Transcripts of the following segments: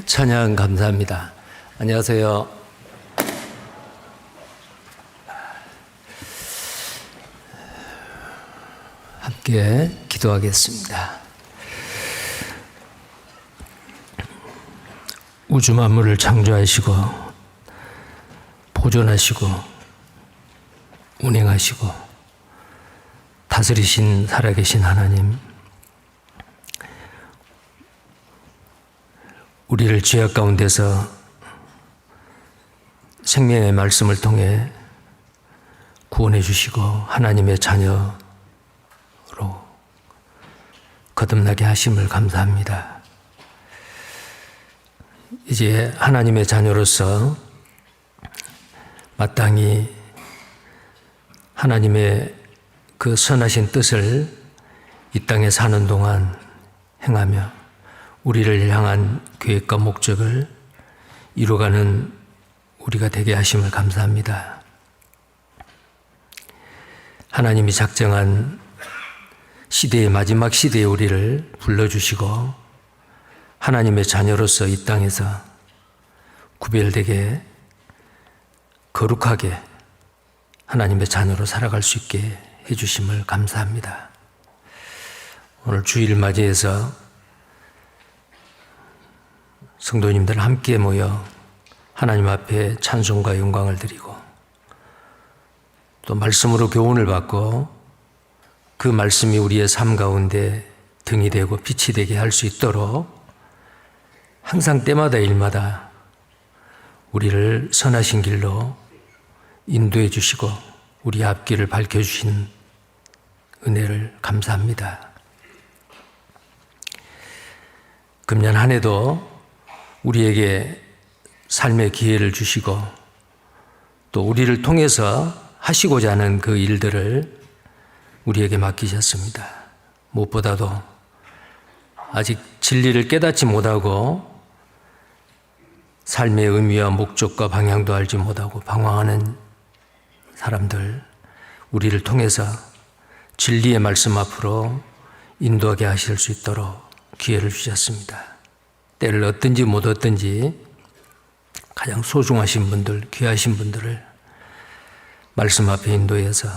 찬양 감사합니다. 안녕하세요. 함께 기도하겠습니다. 우주 만물을 창조하시고 보존하시고 운행하시고 다스리신 살아계신 하나님, 우리를 죄악 가운데서 생명의 말씀을 통해 구원해 주시고 하나님의 자녀로 거듭나게 하심을 감사합니다. 이제 하나님의 자녀로서 마땅히 하나님의 그 선하신 뜻을 이 땅에 사는 동안 행하며 우리를 향한 계획과 목적을 이루어가는 우리가 되게 하심을 감사합니다. 하나님이 작정한 시대의 마지막 시대에 우리를 불러주시고 하나님의 자녀로서 이 땅에서 구별되게 거룩하게 하나님의 자녀로 살아갈 수 있게 해주심을 감사합니다. 오늘 주일 맞이해서 성도님들 함께 모여 하나님 앞에 찬송과 영광을 드리고 또 말씀으로 교훈을 받고 그 말씀이 우리의 삶 가운데 등이 되고 빛이 되게 할 수 있도록 항상 때마다 일마다 우리를 선하신 길로 인도해 주시고 우리 앞길을 밝혀주신 은혜를 감사합니다. 금년 한 해도 우리에게 삶의 기회를 주시고 또 우리를 통해서 하시고자 하는 그 일들을 우리에게 맡기셨습니다. 무엇보다도 아직 진리를 깨닫지 못하고 삶의 의미와 목적과 방향도 알지 못하고 방황하는 사람들, 우리를 통해서 진리의 말씀 앞으로 인도하게 하실 수 있도록 기회를 주셨습니다. 때를 얻든지 못 얻든지 가장 소중하신 분들, 귀하신 분들을 말씀 앞에 인도해서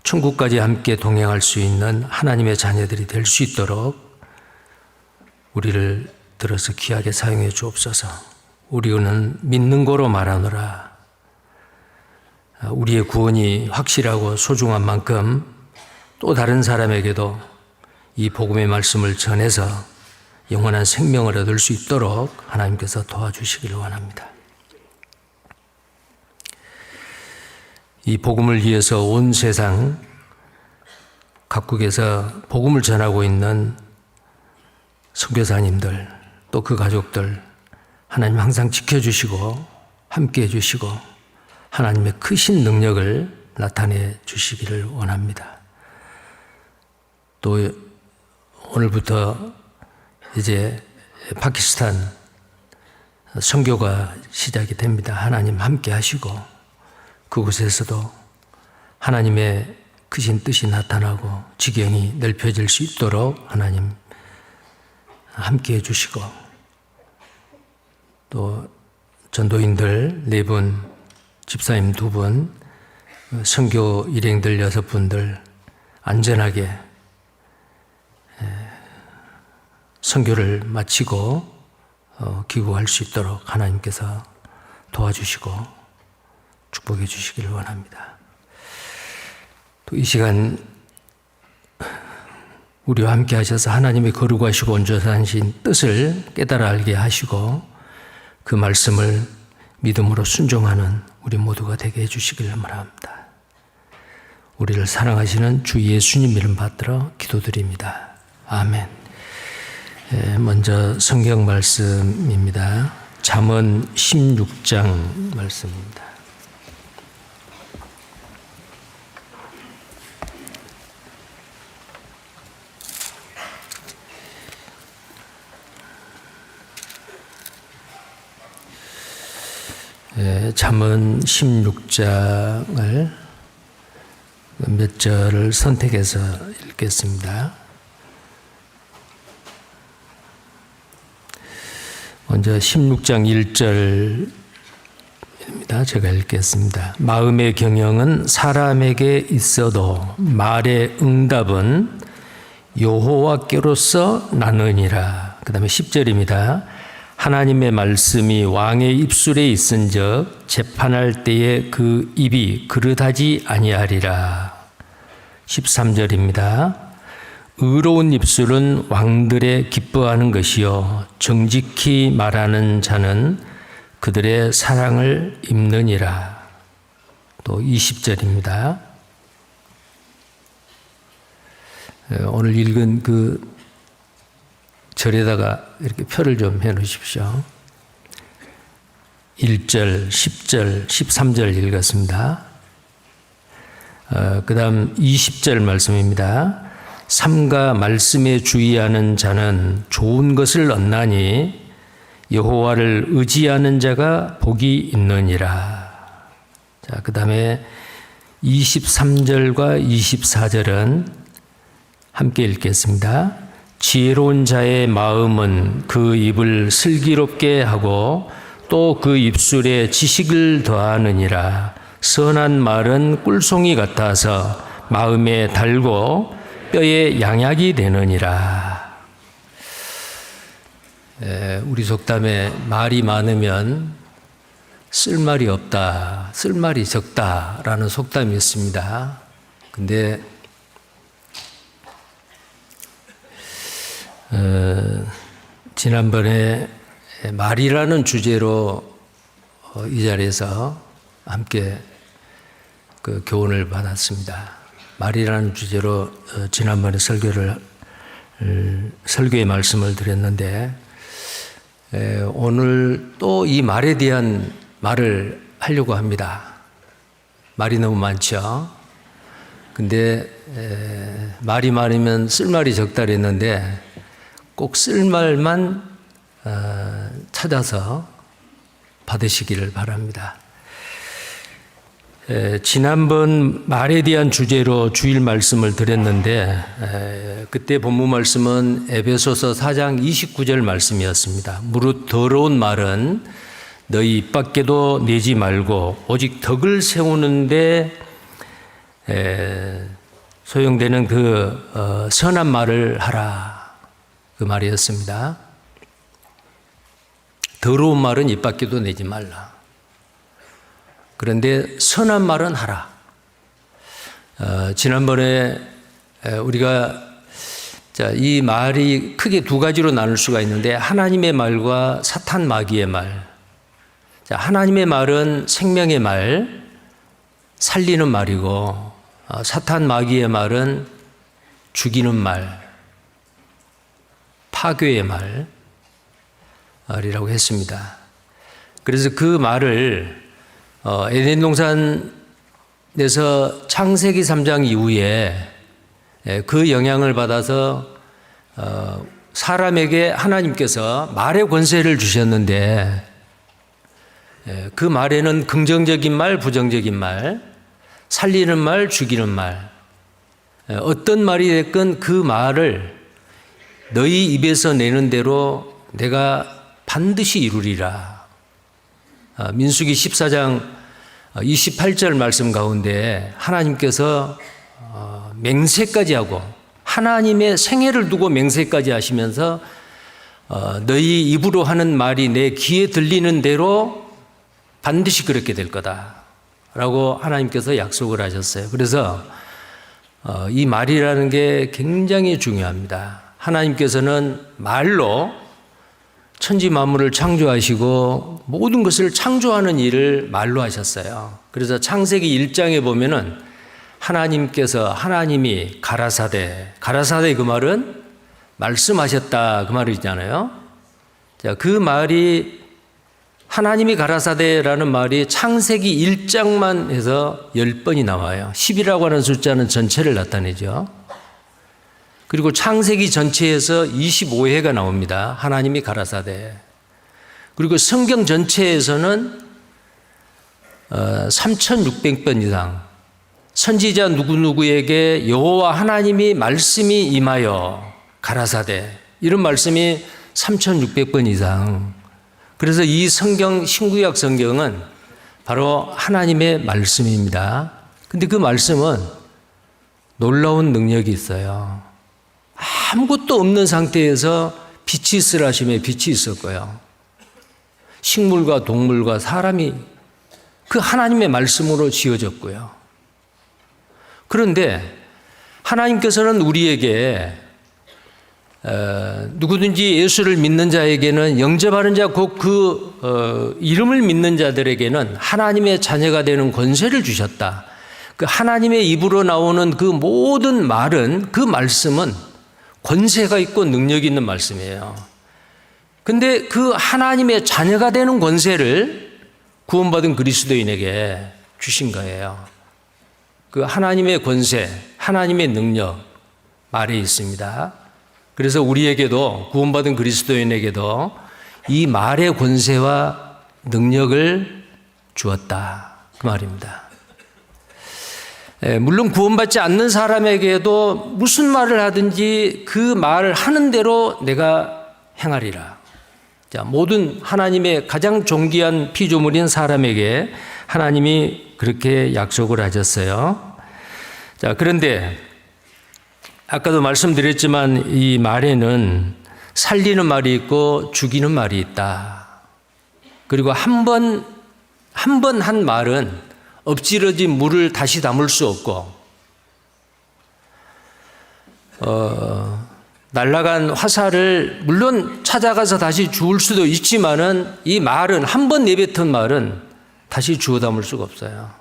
천국까지 함께 동행할 수 있는 하나님의 자녀들이 될 수 있도록 우리를 들어서 귀하게 사용해 주옵소서. 우리는 믿는 거로 말하노라. 우리의 구원이 확실하고 소중한 만큼 또 다른 사람에게도 이 복음의 말씀을 전해서 영원한 생명을 얻을 수 있도록 하나님께서 도와주시기를 원합니다. 이 복음을 위해서 온 세상 각국에서 복음을 전하고 있는 선교사님들 또 그 가족들 하나님 항상 지켜주시고 함께해 주시고 하나님의 크신 능력을 나타내 주시기를 원합니다. 또 오늘부터 이제 파키스탄 선교가 시작이 됩니다. 하나님 함께 하시고 그곳에서도 하나님의 크신 뜻이 나타나고 지경이 넓혀질 수 있도록 하나님 함께 해주시고 또 전도인들 4분, 집사님 2분, 선교 일행들 6분들 안전하게 선교를 마치고 귀국할 수 있도록 하나님께서 도와주시고 축복해 주시기를 원합니다. 또 이 시간 우리와 함께 하셔서 하나님의 거룩하시고 온전하신 뜻을 깨달아 알게 하시고 그 말씀을 믿음으로 순종하는 우리 모두가 되게 해주시기를 바랍니다. 우리를 사랑하시는 주 예수님 이름 받들어 기도드립니다. 아멘. 먼저 성경 말씀입니다. 잠언 16장 말씀입니다. 잠언 16장을 몇 절을 선택해서 읽겠습니다. 먼저 16장 1절입니다. 제가 읽겠습니다. 마음의 경영은 사람에게 있어도 말의 응답은 여호와께로서 나느니라. 그 다음에 10절입니다. 하나님의 말씀이 왕의 입술에 있은즉 재판할 때에 그 입이 그릇하지 아니하리라. 13절입니다. 의로운 입술은 왕들의 기뻐하는 것이요 정직히 말하는 자는 그들의 사랑을 입느니라. 또 20절입니다. 오늘 읽은 그 절에다가 이렇게 표를 좀 해 놓으십시오. 1절, 10절, 13절 읽었습니다. 그 다음 20절 말씀입니다. 삼가 말씀에 주의하는 자는 좋은 것을 얻나니 여호와를 의지하는 자가 복이 있느니라. 자, 그 다음에 23절과 24절은 함께 읽겠습니다. 지혜로운 자의 마음은 그 입을 슬기롭게 하고 또 그 입술에 지식을 더하느니라. 선한 말은 꿀송이 같아서 마음에 달고 뼈에 양약이 되느니라. 우리 속담에 말이 많으면 쓸말이 없다, 쓸말이 적다라는 속담이 있습니다. 근데 지난번에 말이라는 주제로 이 자리에서 함께 그 교훈을 받았습니다. 말이라는 주제로 지난번에 설교의 말씀을 드렸는데 오늘 또 이 말에 대한 말을 하려고 합니다. 말이 너무 많죠. 근데 말이 많으면 쓸말이 적다 그랬는데 꼭 쓸말만 찾아서 받으시기를 바랍니다. 지난번 말에 대한 주제로 주일 말씀을 드렸는데 그때 본문 말씀은 에베소서 4장 29절 말씀이었습니다. 무릇 더러운 말은 너희 입 밖에도 내지 말고 오직 덕을 세우는데 소용되는 그 선한 말을 하라, 그 말이었습니다. 더러운 말은 입 밖에도 내지 말라. 그런데 선한 말은 하라. 지난번에 우리가 이 말이 크게 두 가지로 나눌 수가 있는데 하나님의 말과 사탄 마귀의 말. 하나님의 말은 생명의 말, 살리는 말이고 사탄 마귀의 말은 죽이는 말, 파괴의 말이라고 했습니다. 그래서 그 말을 에덴 동산에서 창세기 3장 이후에 그 영향을 받아서 사람에게 하나님께서 말의 권세를 주셨는데 그 말에는 긍정적인 말, 부정적인 말, 살리는 말, 죽이는 말, 어떤 말이 됐건 그 말을 너희 입에서 내는 대로 내가 반드시 이루리라. 민수기 14장 28절 말씀 가운데 하나님께서 맹세까지 하고 하나님의 생애를 두고 맹세까지 하시면서 너희 입으로 하는 말이 내 귀에 들리는 대로 반드시 그렇게 될 거다라고 하나님께서 약속을 하셨어요. 그래서 이 말이라는 게 굉장히 중요합니다. 하나님께서는 말로 천지 만물을 창조하시고 모든 것을 창조하는 일을 말로 하셨어요. 그래서 창세기 1장에 보면은 하나님이 가라사대 그 말은 말씀하셨다 그 말이잖아요. 자, 그 말이 하나님이 가라사대라는 말이 창세기 1장만 해서 10번이 나와요. 10이라고 하는 숫자는 전체를 나타내죠. 그리고 창세기 전체에서 25회가 나옵니다. 하나님이 가라사대. 그리고 성경 전체에서는 3,600번 이상 선지자 누구누구에게 여호와 하나님이 말씀이 임하여 가라사대 이런 말씀이 3,600번 이상 그래서 이 성경, 신구약 성경은 바로 하나님의 말씀입니다. 근데 그 말씀은 놀라운 능력이 있어요. 아무것도 없는 상태에서 빛이 있으라 하심에 빛이 있었고요. 식물과 동물과 사람이 그 하나님의 말씀으로 지어졌고요. 그런데 하나님께서는 우리에게 누구든지 예수를 믿는 자에게는, 영접하는 자 곧 그 이름을 믿는 자들에게는 하나님의 자녀가 되는 권세를 주셨다. 그 하나님의 입으로 나오는 그 모든 말은, 그 말씀은 권세가 있고 능력이 있는 말씀이에요. 근데 그 하나님의 자녀가 되는 권세를 구원받은 그리스도인에게 주신 거예요. 그 하나님의 권세, 하나님의 능력 말에 있습니다. 그래서 우리에게도, 구원받은 그리스도인에게도 이 말의 권세와 능력을 주었다, 그 말입니다. 물론 구원받지 않는 사람에게도 무슨 말을 하든지 그 말을 하는 대로 내가 행하리라. 자, 모든 하나님의 가장 존귀한 피조물인 사람에게 하나님이 그렇게 약속을 하셨어요. 자, 그런데 아까도 말씀드렸지만 이 말에는 살리는 말이 있고 죽이는 말이 있다. 그리고 한 번 한 말은 엎질러진 물을 다시 담을 수 없고, 날아간 화살을 물론 찾아가서 다시 주울 수도 있지만은 이 말은, 한 번 내뱉은 말은 다시 주워 담을 수가 없어요.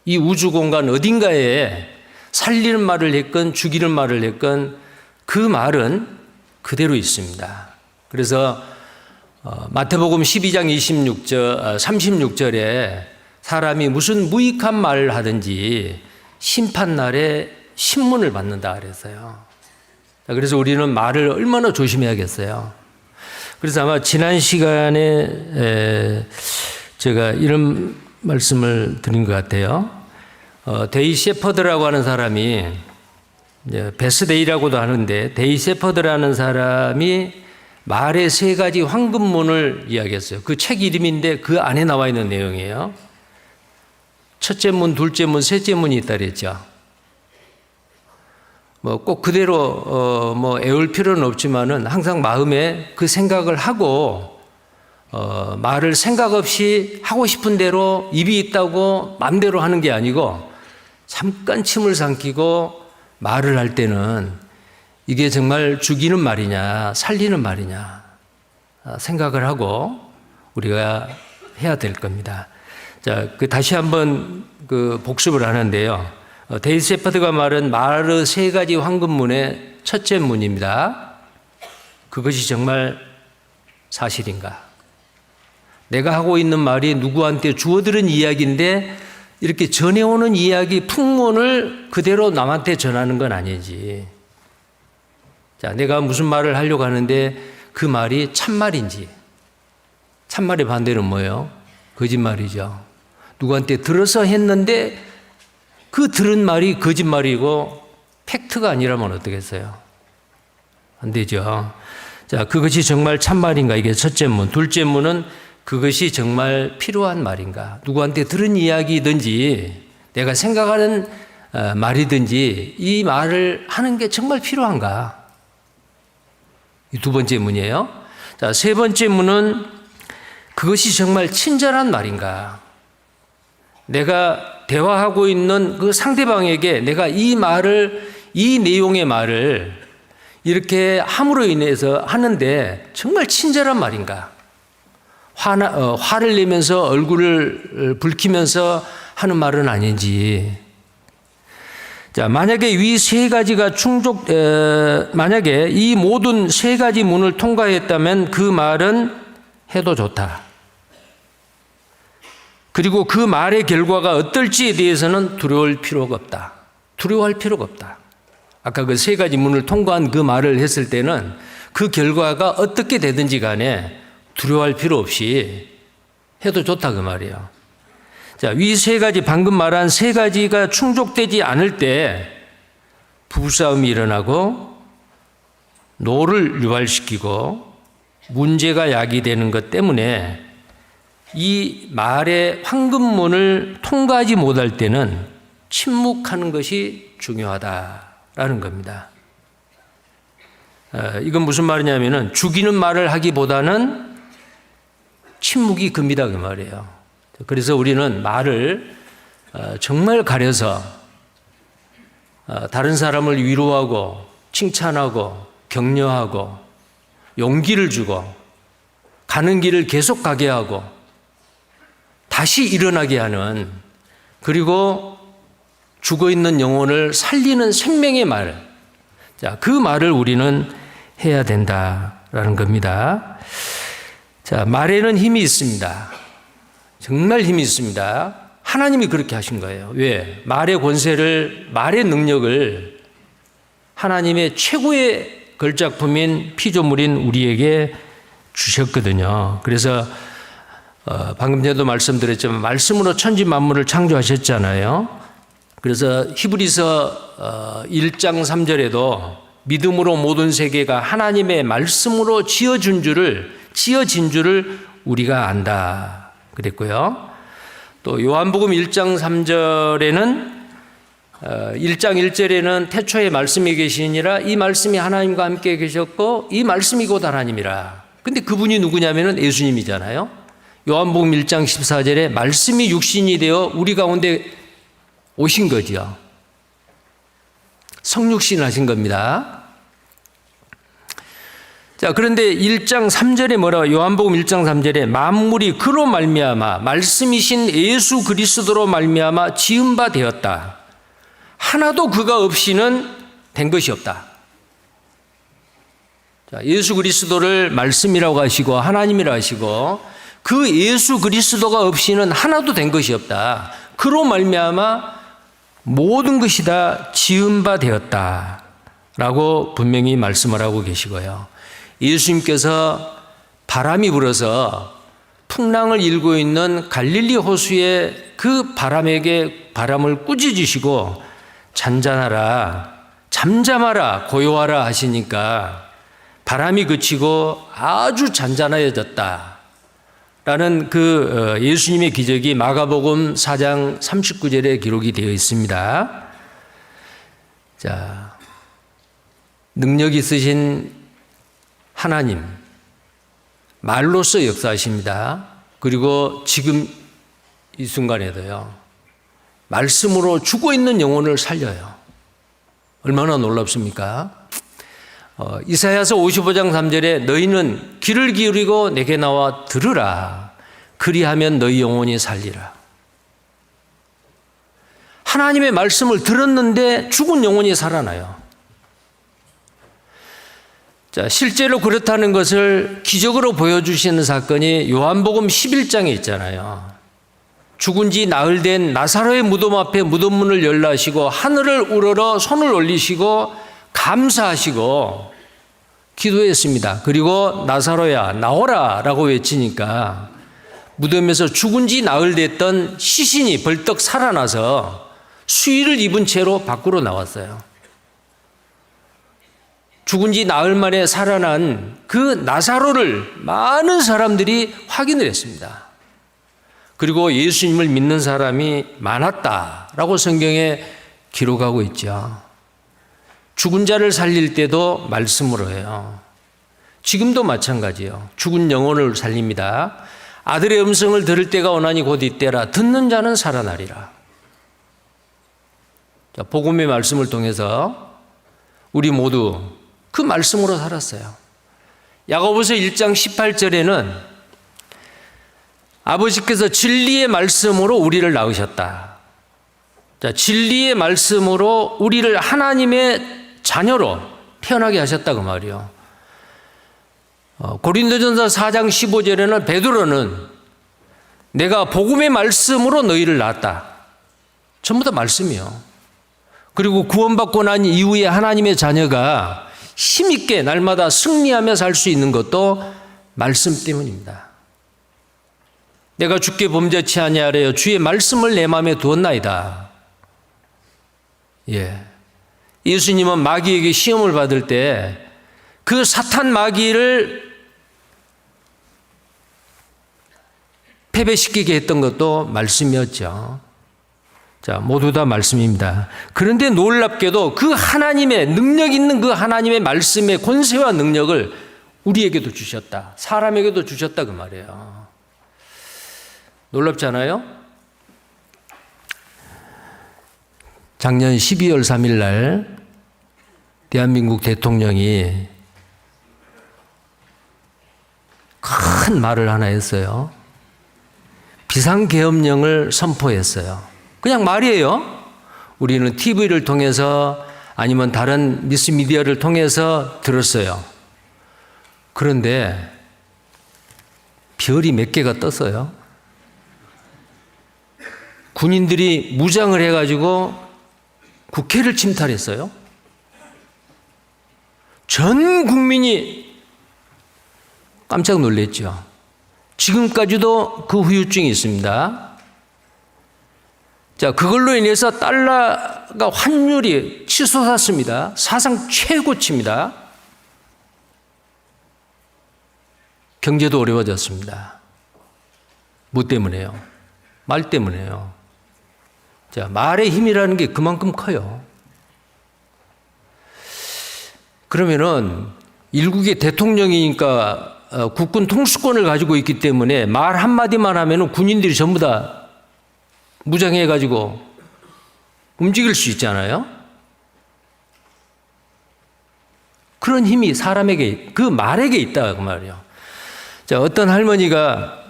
이 우주 공간 어딘가에 살리는 말을 했건 죽이는 말을 했건 그 말은 그대로 있습니다. 그래서 마태복음 12장 36절에 사람이 무슨 무익한 말을 하든지 심판날에 신문을 받는다 그랬어요. 그래서 우리는 말을 얼마나 조심해야겠어요. 그래서 아마 지난 시간에 제가 이런 말씀을 드린 것 같아요. 데이 셰퍼드라고 하는 사람이, 베스데이라고도 하는데, 데이 셰퍼드라는 사람이 말의 3가지 황금문을 이야기했어요. 그 책 이름인데 그 안에 나와 있는 내용이에요. 첫째 문, 둘째 문, 셋째 문이 있다 그랬죠. 꼭 그대로 애울 필요는 없지만은 항상 마음에 그 생각을 하고, 말을 생각 없이 하고 싶은 대로 입이 있다고 마음대로 하는 게 아니고 잠깐 침을 삼키고 말을 할 때는 이게 정말 죽이는 말이냐 살리는 말이냐 생각을 하고 우리가 해야 될 겁니다. 자, 다시 한번 복습을 하는데요. 데이 셰퍼드가 말은 말의 3가지 황금문의 첫째 문입니다. 그것이 정말 사실인가? 내가 하고 있는 말이 누구한테 주워들은 이야기인데 이렇게 전해오는 이야기 풍문을 그대로 남한테 전하는 건 아니지. 자, 내가 무슨 말을 하려고 하는데 그 말이 참말인지. 참말의 반대는 뭐예요? 거짓말이죠. 누구한테 들어서 했는데 그 들은 말이 거짓말이고 팩트가 아니라면 어떻겠어요? 안 되죠. 자, 그것이 정말 참말인가? 이게 첫째 문. 둘째 문은 그것이 정말 필요한 말인가? 누구한테 들은 이야기든지 내가 생각하는 말이든지 이 말을 하는 게 정말 필요한가? 이 2번째 문이에요. 자, 3번째 문은 그것이 정말 친절한 말인가? 내가 대화하고 있는 그 상대방에게 내가 이 말을, 이 내용의 말을 이렇게 함으로 인해서 하는데 정말 친절한 말인가? 화를 내면서 얼굴을 붉히면서 하는 말은 아닌지. 자, 만약에 위 3가지가 만약에 이 모든 3가지 문을 통과했다면 그 말은 해도 좋다. 그리고 그 말의 결과가 어떨지에 대해서는 두려워할 필요가 없다. 두려워할 필요가 없다. 아까 그 3가지 문을 통과한 그 말을 했을 때는 그 결과가 어떻게 되든지 간에 두려워할 필요 없이 해도 좋다 그 말이에요. 자, 위 3가지, 방금 말한 3가지가 충족되지 않을 때 부부싸움이 일어나고 노를 유발시키고 문제가 야기되는 것 때문에 이 말의 황금문을 통과하지 못할 때는 침묵하는 것이 중요하다라는 겁니다. 이건 무슨 말이냐면은 죽이는 말을 하기보다는 침묵이 큽니다 그 말이에요. 그래서 우리는 말을 정말 가려서 다른 사람을 위로하고 칭찬하고 격려하고 용기를 주고 가는 길을 계속 가게 하고 다시 일어나게 하는, 그리고 죽어있는 영혼을 살리는 생명의 말, 자, 그 말을 우리는 해야 된다라는 겁니다. 자, 말에는 힘이 있습니다. 정말 힘이 있습니다. 하나님이 그렇게 하신 거예요. 왜? 말의 권세를, 말의 능력을 하나님의 최고의 걸작품인 피조물인 우리에게 주셨거든요. 그래서 방금 전에도 말씀드렸지만 말씀으로 천지 만물을 창조하셨잖아요. 그래서 히브리서 1장 3절에도 믿음으로 모든 세계가 하나님의 말씀으로 지어진 줄을 우리가 안다 그랬고요. 또 요한복음 1장 3절에는 1장 1절에는 태초에 말씀이 계시니라, 이 말씀이 하나님과 함께 계셨고 이 말씀이 곧 하나님이라. 근데 그분이 누구냐면은 예수님이잖아요. 요한복음 1장 14절에 말씀이 육신이 되어 우리 가운데 오신 거지요. 성육신 하신 겁니다. 자, 그런데 1장 3절에 뭐라고? 요한복음 1장 3절에 만물이 그로 말미암아 말씀이신 예수 그리스도로 말미암아 지은 바 되었다. 하나도 그가 없이는 된 것이 없다. 자, 예수 그리스도를 말씀이라고 하시고 하나님이라고 하시고 그 예수 그리스도가 없이는 하나도 된 것이 없다. 그로 말미암아 모든 것이 다 지은 바 되었다 라고 분명히 말씀을 하고 계시고요. 예수님께서 바람이 불어서 풍랑을 일고 있는 갈릴리 호수의 그 바람을 꾸짖으시고 잔잔하라, 잠잠하라, 고요하라 하시니까 바람이 그치고 아주 잔잔해졌다 라는 그 예수님의 기적이 마가복음 4장 39절에 기록이 되어 있습니다. 자, 능력 있으신 하나님, 말로써 역사하십니다. 그리고 지금 이 순간에도요, 말씀으로 죽어있는 영혼을 살려요. 얼마나 놀랍습니까? 이사야서 55장 3절에 너희는 귀를 기울이고 내게 나와 들으라. 그리하면 너희 영혼이 살리라. 하나님의 말씀을 들었는데 죽은 영혼이 살아나요. 자, 실제로 그렇다는 것을 기적으로 보여주시는 사건이 요한복음 11장에 있잖아요. 죽은 지 나흘 된 나사로의 무덤 앞에 무덤문을 열라 하시고 하늘을 우러러 손을 올리시고 감사하시고 기도했습니다. 그리고 나사로야 나오라 라고 외치니까 무덤에서 죽은 지 나흘 됐던 시신이 벌떡 살아나서 수의를 입은 채로 밖으로 나왔어요. 죽은 지 나흘 만에 살아난 그 나사로를 많은 사람들이 확인을 했습니다. 그리고 예수님을 믿는 사람이 많았다라고 성경에 기록하고 있죠. 죽은 자를 살릴 때도 말씀으로 해요. 지금도 마찬가지예요. 죽은 영혼을 살립니다. 아들의 음성을 들을 때가 오나니 곧 이때라. 듣는 자는 살아나리라. 자, 복음의 말씀을 통해서 우리 모두 그 말씀으로 살았어요. 야고보서 1장 18절에는 아버지께서 진리의 말씀으로 우리를 낳으셨다. 자, 진리의 말씀으로 우리를 하나님의 자녀로 태어나게 하셨다 그 말이요. 고린도전서 4장 15절에는 베드로는 내가 복음의 말씀으로 너희를 낳았다. 전부 다 말씀이요. 그리고 구원받고 난 이후에 하나님의 자녀가 힘있게 날마다 승리하며 살 수 있는 것도 말씀 때문입니다. 내가 주께 범죄치 아니하려 주의 말씀을 내 마음에 두었나이다. 예. 예수님은 마귀에게 시험을 받을 때 그 사탄 마귀를 패배시키게 했던 것도 말씀이었죠. 자, 모두 다 말씀입니다. 그런데 놀랍게도 그 하나님의 능력 있는 그 하나님의 말씀의 권세와 능력을 우리에게도 주셨다. 사람에게도 주셨다 그 말이에요. 놀랍지 않아요? 작년 12월 3일 날 대한민국 대통령이 큰 말을 하나 했어요. 비상계엄령을 선포했어요. 그냥 말이에요. 우리는 TV를 통해서 아니면 다른 미스미디어를 통해서 들었어요. 그런데 별이 몇 개가 떴어요. 군인들이 무장을 해가지고 국회를 침탈했어요. 전 국민이 깜짝 놀랐죠. 지금까지도 그 후유증이 있습니다. 자, 그걸로 인해서 달러가 환율이 치솟았습니다. 사상 최고치입니다. 경제도 어려워졌습니다. 뭐 때문에요? 말 때문에요. 자, 말의 힘이라는 게 그만큼 커요. 그러면은 일국의 대통령이니까 국군 통수권을 가지고 있기 때문에 말 한마디만 하면은 군인들이 전부 다 무장해가지고 움직일 수 있잖아요. 그런 힘이 사람에게, 그 말에게 있다 그 말이에요. 자, 어떤 할머니가,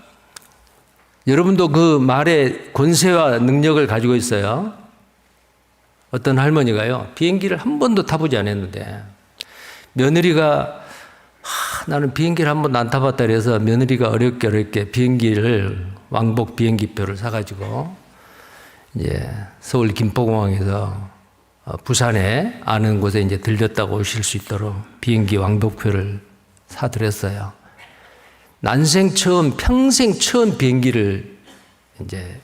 여러분도 그 말의 권세와 능력을 가지고 있어요. 어떤 할머니가요, 비행기를 한 번도 타보지 않았는데 며느리가 나는 비행기를 한 번도 안 타봤다 그래서 며느리가 어렵게 비행기를, 왕복 비행기표를 사가지고 이제 서울 김포공항에서 부산에 아는 곳에 이제 들렸다가 오실 수 있도록 비행기 왕복표를 사드렸어요. 난생 처음, 평생 처음 비행기를 이제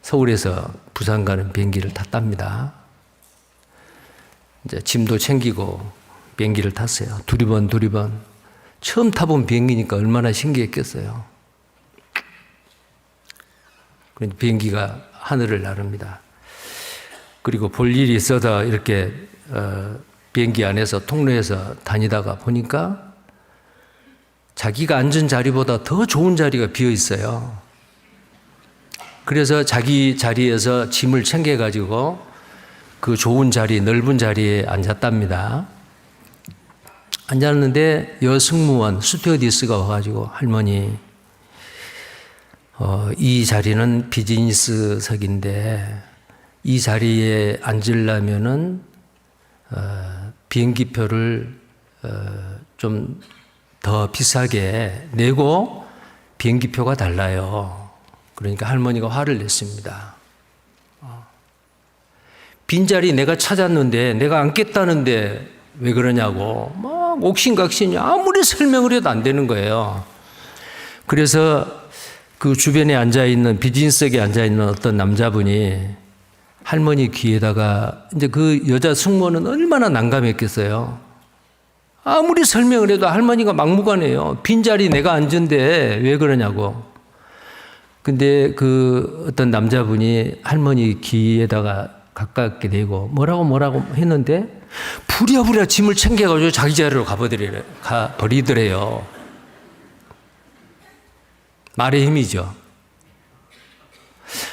서울에서 부산 가는 비행기를 탔답니다. 이제 짐도 챙기고 비행기를 탔어요. 두리번. 처음 타본 비행기니까 얼마나 신기했겠어요. 그런데 비행기가 하늘을 나릅니다. 그리고 볼 일이 있어서 이렇게 비행기 안에서 통로에서 다니다가 보니까 자기가 앉은 자리보다 더 좋은 자리가 비어 있어요. 그래서 자기 자리에서 짐을 챙겨가지고 그 좋은 자리, 넓은 자리에 앉았답니다. 앉았는데 여승무원, 스튜어디스가 와가지고 할머니, 이 자리는 비즈니스석인데 이 자리에 앉으려면은 비행기표를 좀 더 비싸게 내고 비행기표가 달라요. 그러니까 할머니가 화를 냈습니다. 빈자리 내가 찾았는데 내가 앉겠다는데 왜 그러냐고 막 옥신각신이 아무리 설명을 해도 안 되는 거예요. 그래서 그 주변에 앉아있는, 비즈니스석에 앉아있는 어떤 남자분이 할머니 귀에다가, 이제 그 여자 승무원은 얼마나 난감했겠어요. 아무리 설명을 해도 할머니가 막무가내예요. 빈자리 내가 앉은데 왜 그러냐고. 근데 그 어떤 남자분이 할머니 귀에다가 가깝게 대고 뭐라고 했는데 부랴부랴 짐을 챙겨가지고 자기 자리로 가버리더래요. 말의 힘이죠.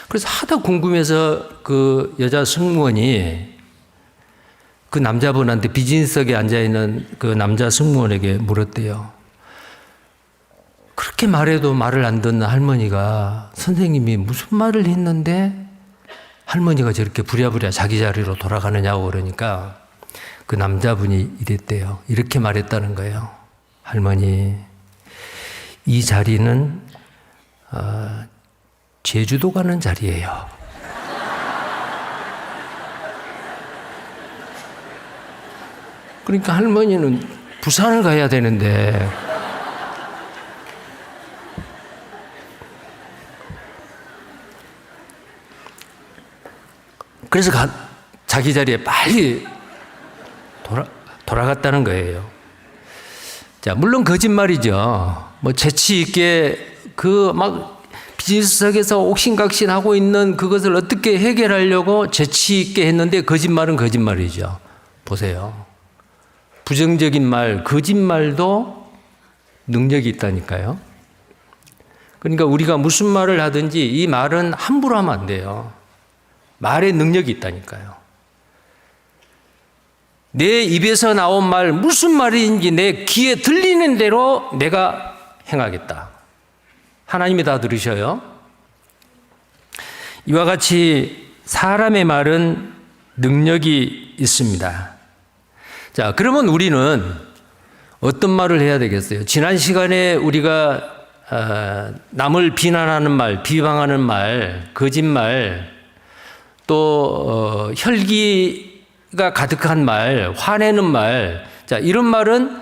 그래서 하도 궁금해서 그 여자 승무원이 그 남자분한테, 비즈니스석에 앉아있는 그 남자 승무원에게 물었대요. 그렇게 말해도 말을 안 듣는 할머니가 선생님이 무슨 말을 했는데 할머니가 저렇게 부랴부랴 자기 자리로 돌아가느냐고 그러니까 그 남자분이 이랬대요. 이렇게 말했다는 거예요. 할머니, 이 자리는 제주도 가는 자리예요. 그러니까 할머니는 부산을 가야 되는데 그래서 자기 자리에 빨리 돌아갔다는 거예요. 자, 물론 거짓말이죠. 뭐 재치 있게 그 막 비즈니스석에서 옥신각신하고 있는 그것을 어떻게 해결하려고 재치 있게 했는데 거짓말은 거짓말이죠. 보세요. 부정적인 말, 거짓말도 능력이 있다니까요. 그러니까 우리가 무슨 말을 하든지 이 말은 함부로 하면 안 돼요. 말에 능력이 있다니까요. 내 입에서 나온 말, 무슨 말인지 내 귀에 들리는 대로 내가 행하겠다. 하나님이 다 들으셔요. 이와 같이 사람의 말은 능력이 있습니다. 자, 그러면 우리는 어떤 말을 해야 되겠어요? 지난 시간에 우리가 남을 비난하는 말, 비방하는 말, 거짓말, 또 혈기가 가득한 말, 화내는 말, 자, 이런 말은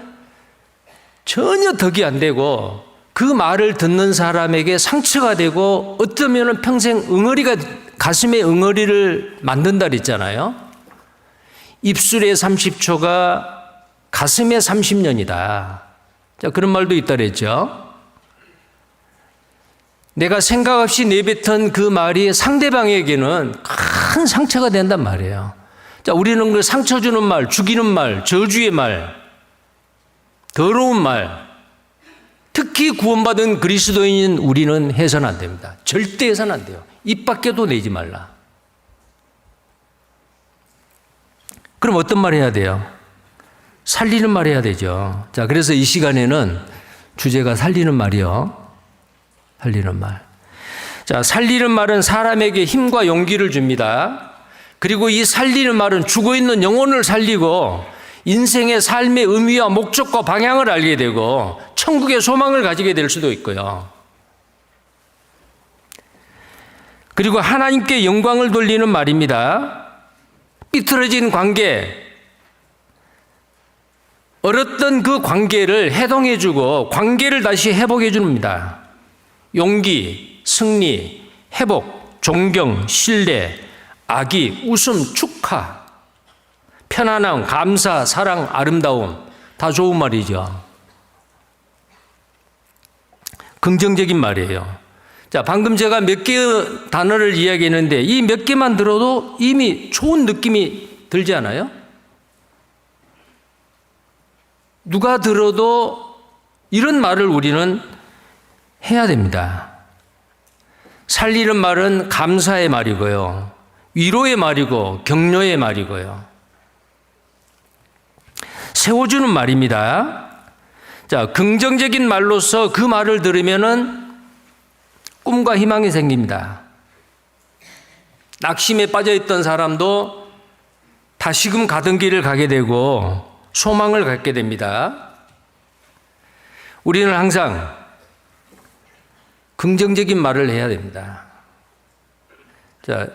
전혀 덕이 안 되고 그 말을 듣는 사람에게 상처가 되고 어쩌면 평생 가슴에 응어리를 만든다 그랬잖아요. 입술에 30초가 가슴에 30년이다. 자, 그런 말도 있다 그랬죠. 내가 생각 없이 내뱉은 그 말이 상대방에게는 큰 상처가 된단 말이에요. 자, 우리는 그 상처 주는 말, 죽이는 말, 저주의 말, 더러운 말, 특히 구원받은 그리스도인인 우리는 해서는 안 됩니다. 절대 해서는 안 돼요. 입 밖에도 내지 말라. 그럼 어떤 말 해야 돼요? 살리는 말 해야 되죠. 자, 그래서 이 시간에는 주제가 살리는 말이요. 살리는 말. 자, 살리는 말은 사람에게 힘과 용기를 줍니다. 그리고 이 살리는 말은 죽어있는 영혼을 살리고 인생의 삶의 의미와 목적과 방향을 알게 되고 천국의 소망을 가지게 될 수도 있고요. 그리고 하나님께 영광을 돌리는 말입니다. 삐뚤어진 관계, 얼었던 그 관계를 해동해주고 관계를 다시 회복해 줍니다. 용기, 승리, 회복, 존경, 신뢰, 악의, 웃음, 축하, 편안함, 감사, 사랑, 아름다움, 다 좋은 말이죠. 긍정적인 말이에요. 자, 방금 제가 몇 개의 단어를 이야기했는데 이 몇 개만 들어도 이미 좋은 느낌이 들지 않아요? 누가 들어도 이런 말을 우리는 해야 됩니다. 살리는 말은 감사의 말이고요. 위로의 말이고 격려의 말이고요. 세워주는 말입니다. 자, 긍정적인 말로서 그 말을 들으면은 꿈과 희망이 생깁니다. 낙심에 빠져있던 사람도 다시금 가던 길을 가게 되고 소망을 갖게 됩니다. 우리는 항상 긍정적인 말을 해야 됩니다. 자,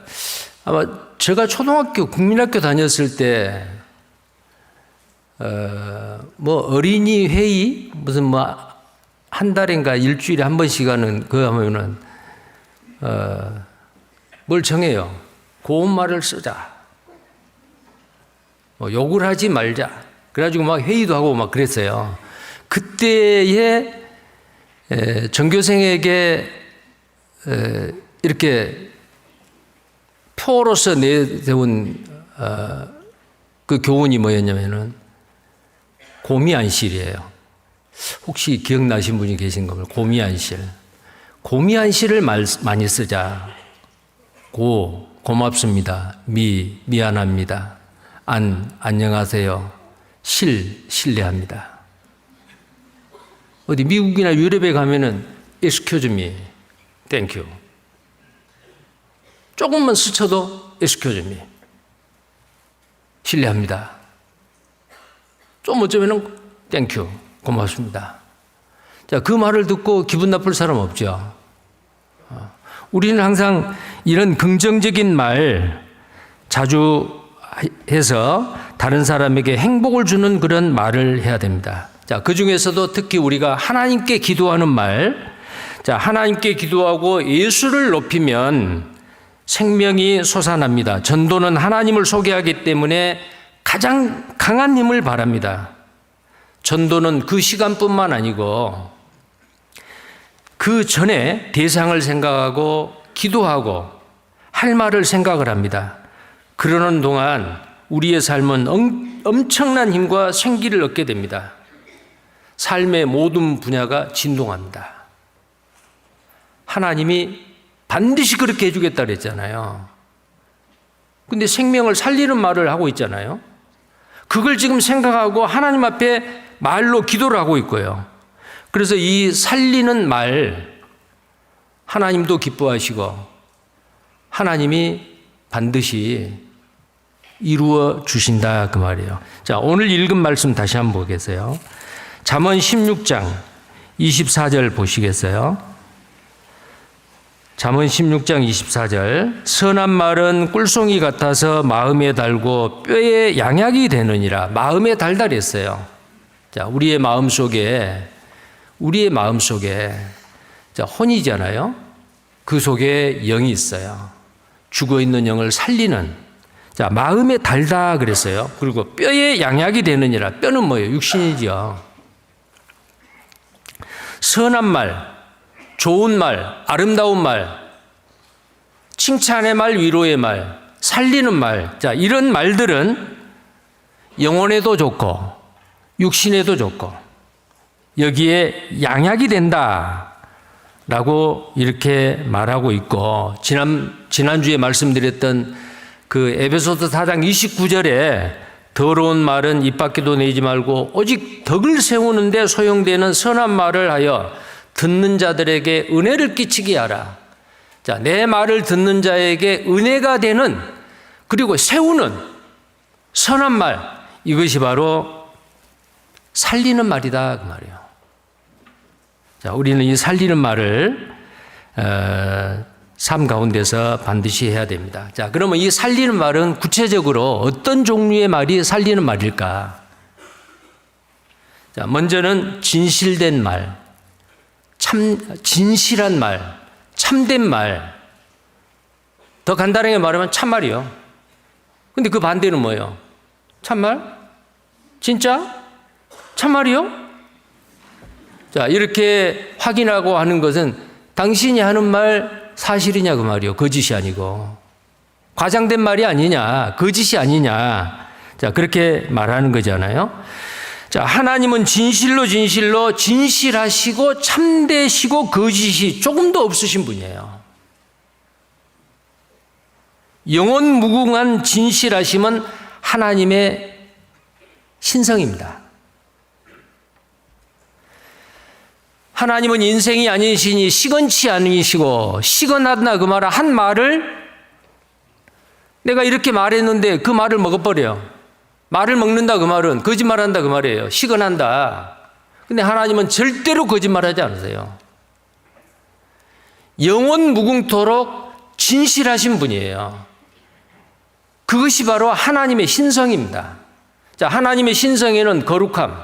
아마 제가 초등학교, 국민학교 다녔을 때, 어린이 회의, 무슨 한 달인가 일주일에 한 번씩 하는 그거 하면은, 뭘 정해요. 고운 말을 쓰자. 욕을 하지 말자. 그래가지고 막 회의도 하고 막 그랬어요. 그때에 전교생에게 이렇게 표로서 내세운 그 교훈이 뭐였냐면은 고미안실이에요. 혹시 기억나신 분이 계신 겁니다. 고미안실. 고미안실을 많이 쓰자. 고맙습니다. 미안합니다. 안녕하세요. 신뢰합니다. 어디 미국이나 유럽에 가면은 excuse me, thank you. 조금만 스쳐도 excuse me. 신뢰합니다. 좀 어쩌면은 thank you. 고맙습니다. 자, 그 말을 듣고 기분 나쁠 사람 없죠. 우리는 항상 이런 긍정적인 말 자주 해서 다른 사람에게 행복을 주는 그런 말을 해야 됩니다. 자, 그 중에서도 특히 우리가 하나님께 기도하는 말, 자, 하나님께 기도하고 예수를 높이면 생명이 솟아납니다. 전도는 하나님을 소개하기 때문에 가장 강한 힘을 바랍니다. 전도는 그 시간뿐만 아니고 그 전에 대상을 생각하고 기도하고 할 말을 생각을 합니다. 그러는 동안 우리의 삶은 엄청난 힘과 생기를 얻게 됩니다. 삶의 모든 분야가 진동합니다. 하나님이 반드시 그렇게 해주겠다 그랬잖아요. 근데 생명을 살리는 말을 하고 있잖아요. 그걸 지금 생각하고 하나님 앞에 말로 기도를 하고 있고요. 그래서 이 살리는 말 하나님도 기뻐하시고 하나님이 반드시 이루어 주신다 그 말이에요. 자, 오늘 읽은 말씀 다시 한번 보겠어요. 잠언 16장 24절 보시겠어요? 잠언 16장 24절 선한 말은 꿀송이 같아서 마음에 달고 뼈에 양약이 되느니라. 마음에 달다 그랬어요. 자, 우리의 마음 속에 자, 혼이잖아요. 그 속에 영이 있어요. 죽어있는 영을 살리는, 자, 마음에 달다 그랬어요. 그리고 뼈에 양약이 되느니라. 뼈는 뭐예요? 육신이죠. 선한 말, 좋은 말, 아름다운 말, 칭찬의 말, 위로의 말, 살리는 말. 자, 이런 말들은 영혼에도 좋고 육신에도 좋고 여기에 양약이 된다라고 이렇게 말하고 있고, 지난주에 말씀드렸던 그 에베소서 4장 29절에 더러운 말은 입 밖에도 내지 말고 오직 덕을 세우는데 소용되는 선한 말을 하여 듣는 자들에게 은혜를 끼치게 하라. 자, 내 말을 듣는 자에게 은혜가 되는, 그리고 세우는 선한 말, 이것이 바로 살리는 말이다 그 말이에요. 자, 우리는 이 살리는 말을 삶 가운데서 반드시 해야 됩니다. 자, 그러면 이 살리는 말은 구체적으로 어떤 종류의 말이 살리는 말일까? 자, 먼저는 진실된 말, 진실한 말, 참된 말. 더 간단하게 말하면 참말이요. 근데 그 반대는 뭐예요? 참말? 진짜? 참말이요? 자, 이렇게 확인하고 하는 것은 당신이 하는 말 사실이냐 그 말이요. 거짓이 아니고. 과장된 말이 아니냐, 거짓이 아니냐. 자, 그렇게 말하는 거잖아요. 자, 하나님은 진실로 진실하시고 참되시고 거짓이 조금도 없으신 분이에요. 영원 무궁한 진실하심은 하나님의 신성입니다. 하나님은 인생이 아니시니 시건치 아니시고, 시건하다 그 말은 한 말을 내가 이렇게 말했는데 그 말을 먹어버려요. 말을 먹는다 그 말은 거짓말한다 그 말이에요. 시건한다. 근데 하나님은 절대로 거짓말하지 않으세요. 영원 무궁토록 진실하신 분이에요. 그것이 바로 하나님의 신성입니다. 자, 하나님의 신성에는 거룩함,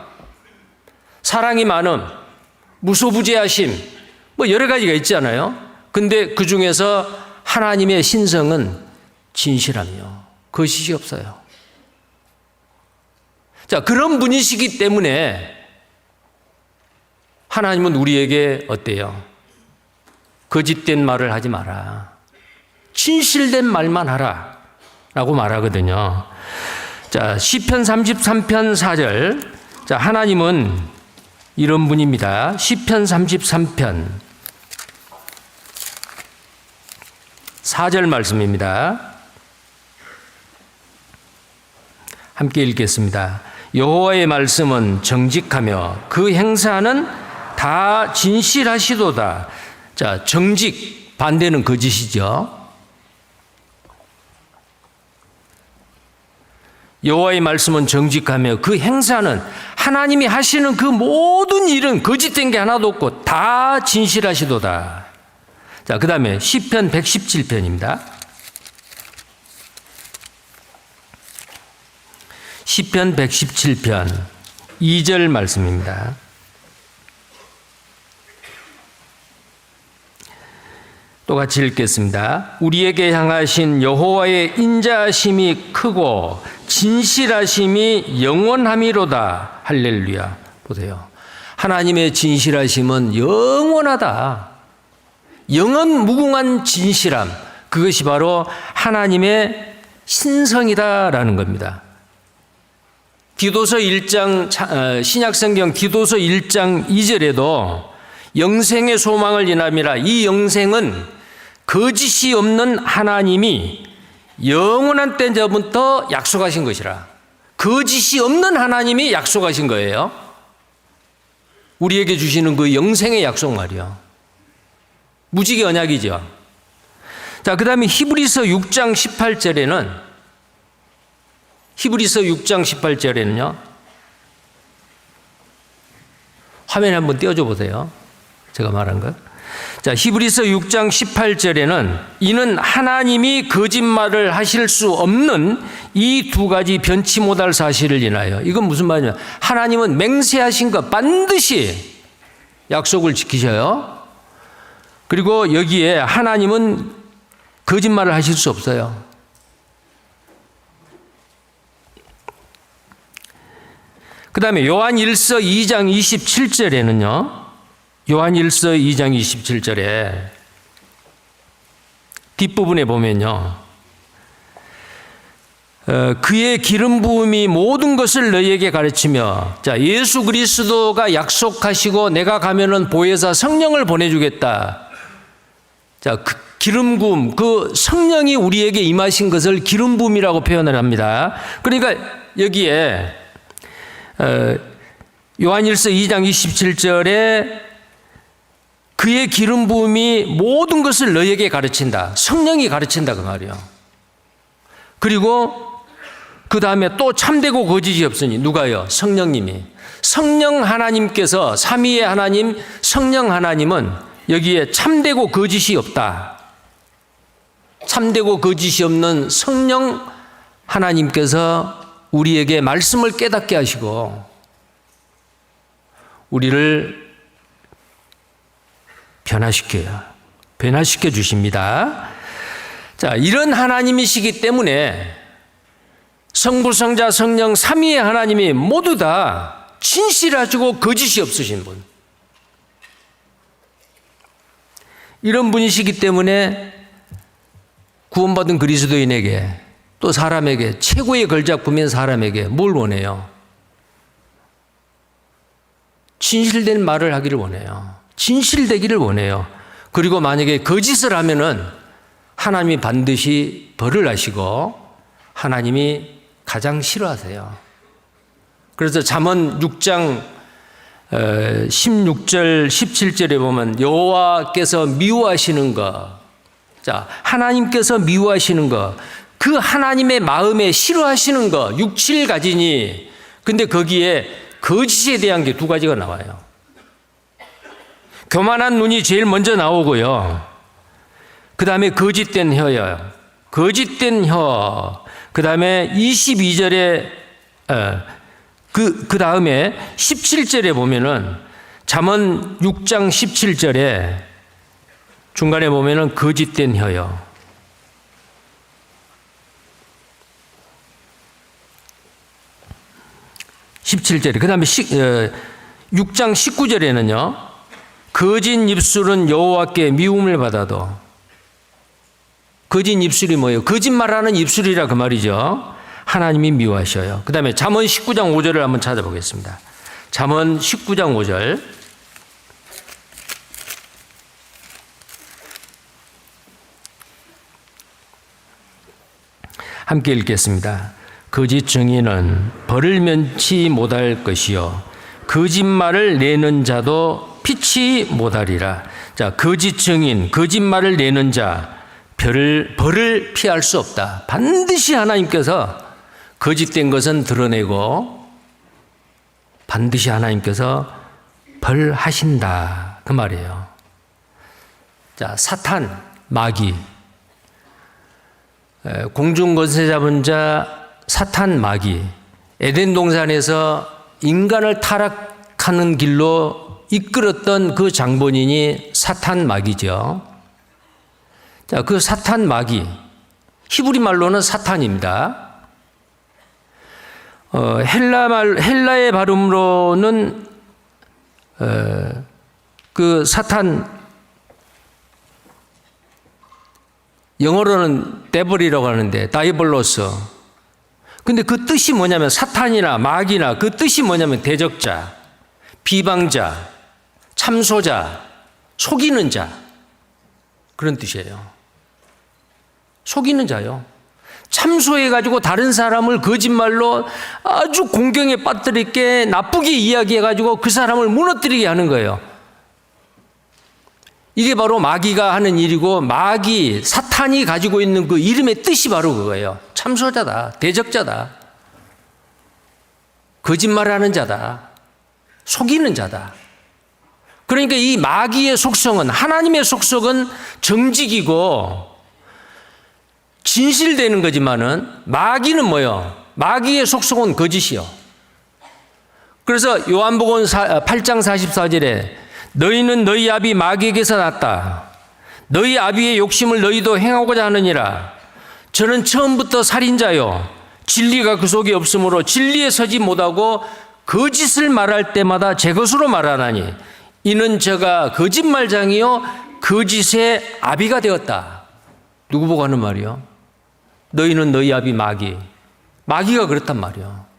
사랑이 많음, 무소부재하심, 뭐 여러 가지가 있잖아요. 근데 그 중에서 하나님의 신성은 진실하며 거짓이 없어요. 자, 그런 분이시기 때문에 하나님은 우리에게 어때요? 거짓된 말을 하지 마라. 진실된 말만 하라. 라고 말하거든요. 자, 시편 33편 4절. 자, 하나님은 이런 분입니다. 시편 33편 4절 말씀입니다. 함께 읽겠습니다. 여호와의 말씀은 정직하며 그 행사는 다 진실하시도다. 자, 정직 반대는 거짓이죠. 여호와의 말씀은 정직하며 그 행사는, 하나님이 하시는 그 모든 일은 거짓된 게 하나도 없고 다 진실하시도다. 자, 그 다음에 시편 117편입니다. 시편 117편 2절 말씀입니다. 똑같이 읽겠습니다. 우리에게 향하신 여호와의 인자하심이 크고 진실하심이 영원함이로다. 할렐루야. 보세요. 하나님의 진실하심은 영원하다. 영원 무궁한 진실함. 그것이 바로 하나님의 신성이다라는 겁니다. 디도서 1장, 신약성경 디도서 1장 2절에도 영생의 소망을 인함이라. 이 영생은 거짓이 없는 하나님이 영원한 때부터 약속하신 것이라. 거짓이 없는 하나님이 약속하신 거예요. 우리에게 주시는 그 영생의 약속 말이요. 무지개 언약이죠. 자, 그 다음에 히브리서 6장 18절에는요. 화면에 한번 띄워줘 보세요. 제가 말한 거. 자, 히브리서 6장 18절에는 이는 하나님이 거짓말을 하실 수 없는 이 두 가지 변치 못할 사실을 인하여. 이건 무슨 말이냐? 하나님은 맹세하신 것 반드시 약속을 지키셔요. 그리고 여기에 하나님은 거짓말을 하실 수 없어요. 그 다음에 요한 1서 2장 27절에는요. 요한 1서 2장 27절에 뒷부분에 보면요. 그의 기름 부음이 모든 것을 너희에게 가르치며, 자, 예수 그리스도가 약속하시고 내가 가면은 보혜사 성령을 보내주겠다. 자, 그 기름 부음, 그 성령이 우리에게 임하신 것을 기름 부음이라고 표현을 합니다. 그러니까 여기에 요한일서 2장 27절에 그의 기름 부음이 모든 것을 너희에게 가르친다. 성령이 가르친다 그 말이에요. 그리고 그 다음에 또 참되고 거짓이 없으니 누가요? 성령님이. 성령 하나님께서, 삼위의 하나님 성령 하나님은 여기에 참되고 거짓이 없다. 참되고 거짓이 없는 성령 하나님께서 우리에게 말씀을 깨닫게 하시고 우리를 변화시켜 주십니다. 자, 이런 하나님이시기 때문에 성부, 성자, 성령 삼위의 하나님이 모두 다 진실하시고 거짓이 없으신 분. 이런 분이시기 때문에 구원받은 그리스도인에게 또 사람에게 최고의 걸작품인 사람에게 뭘 원해요? 진실된 말을 하기를 원해요. 진실되기를 원해요. 그리고 만약에 거짓을 하면은 하나님이 반드시 벌을 하시고 하나님이 가장 싫어하세요. 그래서 잠언 6장 16절 17절에 보면 여호와께서 미워하시는 것, 자, 하나님께서 미워하시는 것, 그 하나님의 마음에 싫어하시는 것 6, 7가지니, 근데 거기에 거짓에 대한 게 두 가지가 나와요. 교만한 눈이 제일 먼저 나오고요. 그 다음에 거짓된 혀요. 거짓된 혀. 그 다음에 22절에 그 다음에 17절에 보면은 잠언 6장 17절에 중간에 보면은 거짓된 혀요. 그 다음에 6장 19절에는요. 거짓 입술은 여호와께 미움을 받아도. 거짓 입술이 뭐예요? 거짓말하는 입술이라 그 말이죠. 하나님이 미워하셔요. 그 다음에 잠언 19장 5절을 한번 찾아보겠습니다. 잠언 19장 5절. 함께 읽겠습니다. 거짓 증인은 벌을 면치 못할 것이요 거짓말을 내는 자도 피치 못하리라. 자, 거짓 증인, 거짓말을 내는 자, 벌을 피할 수 없다. 반드시 하나님께서 거짓된 것은 드러내고 반드시 하나님께서 벌하신다. 그 말이에요. 자, 사탄, 마귀, 공중권세 잡은 자 사탄, 마귀, 에덴 동산에서 인간을 타락하는 길로 이끌었던 그 장본인이 사탄, 마귀죠. 자, 그 사탄, 마귀, 히브리 말로는 사탄입니다. 헬라의 발음으로는 그 사탄, 영어로는 데블이라고 하는데 다이볼로스. 근데 그 뜻이 뭐냐면 사탄이나 마귀나 그 뜻이 뭐냐면 대적자, 비방자, 참소자, 속이는 자, 그런 뜻이에요. 속이는 자요. 참소해가지고 다른 사람을 거짓말로 아주 공경에 빠뜨리게 나쁘게 이야기해가지고 그 사람을 무너뜨리게 하는 거예요. 이게 바로 마귀가 하는 일이고, 마귀, 사탄이 가지고 있는 그 이름의 뜻이 바로 그거예요. 참소자다, 대적자다, 거짓말하는 자다, 속이는 자다. 그러니까 이 마귀의 속성은, 하나님의 속성은 정직이고 진실되는 거지만은 마귀는 뭐요? 마귀의 속성은 거짓이요. 그래서 요한복음 8장 44절에 너희는 너희 아비 마귀에게서 났다. 너희 아비의 욕심을 너희도 행하고자 하느니라. 저는 처음부터 살인자요, 진리가 그 속에 없으므로 진리에 서지 못하고 거짓을 말할 때마다 제 것으로 말하나니 이는 저가 거짓말장이요 거짓의 아비가 되었다. 누구 보고 하는 말이요? 너희는 너희 아비 마귀. 마귀가 그렇단 말이요.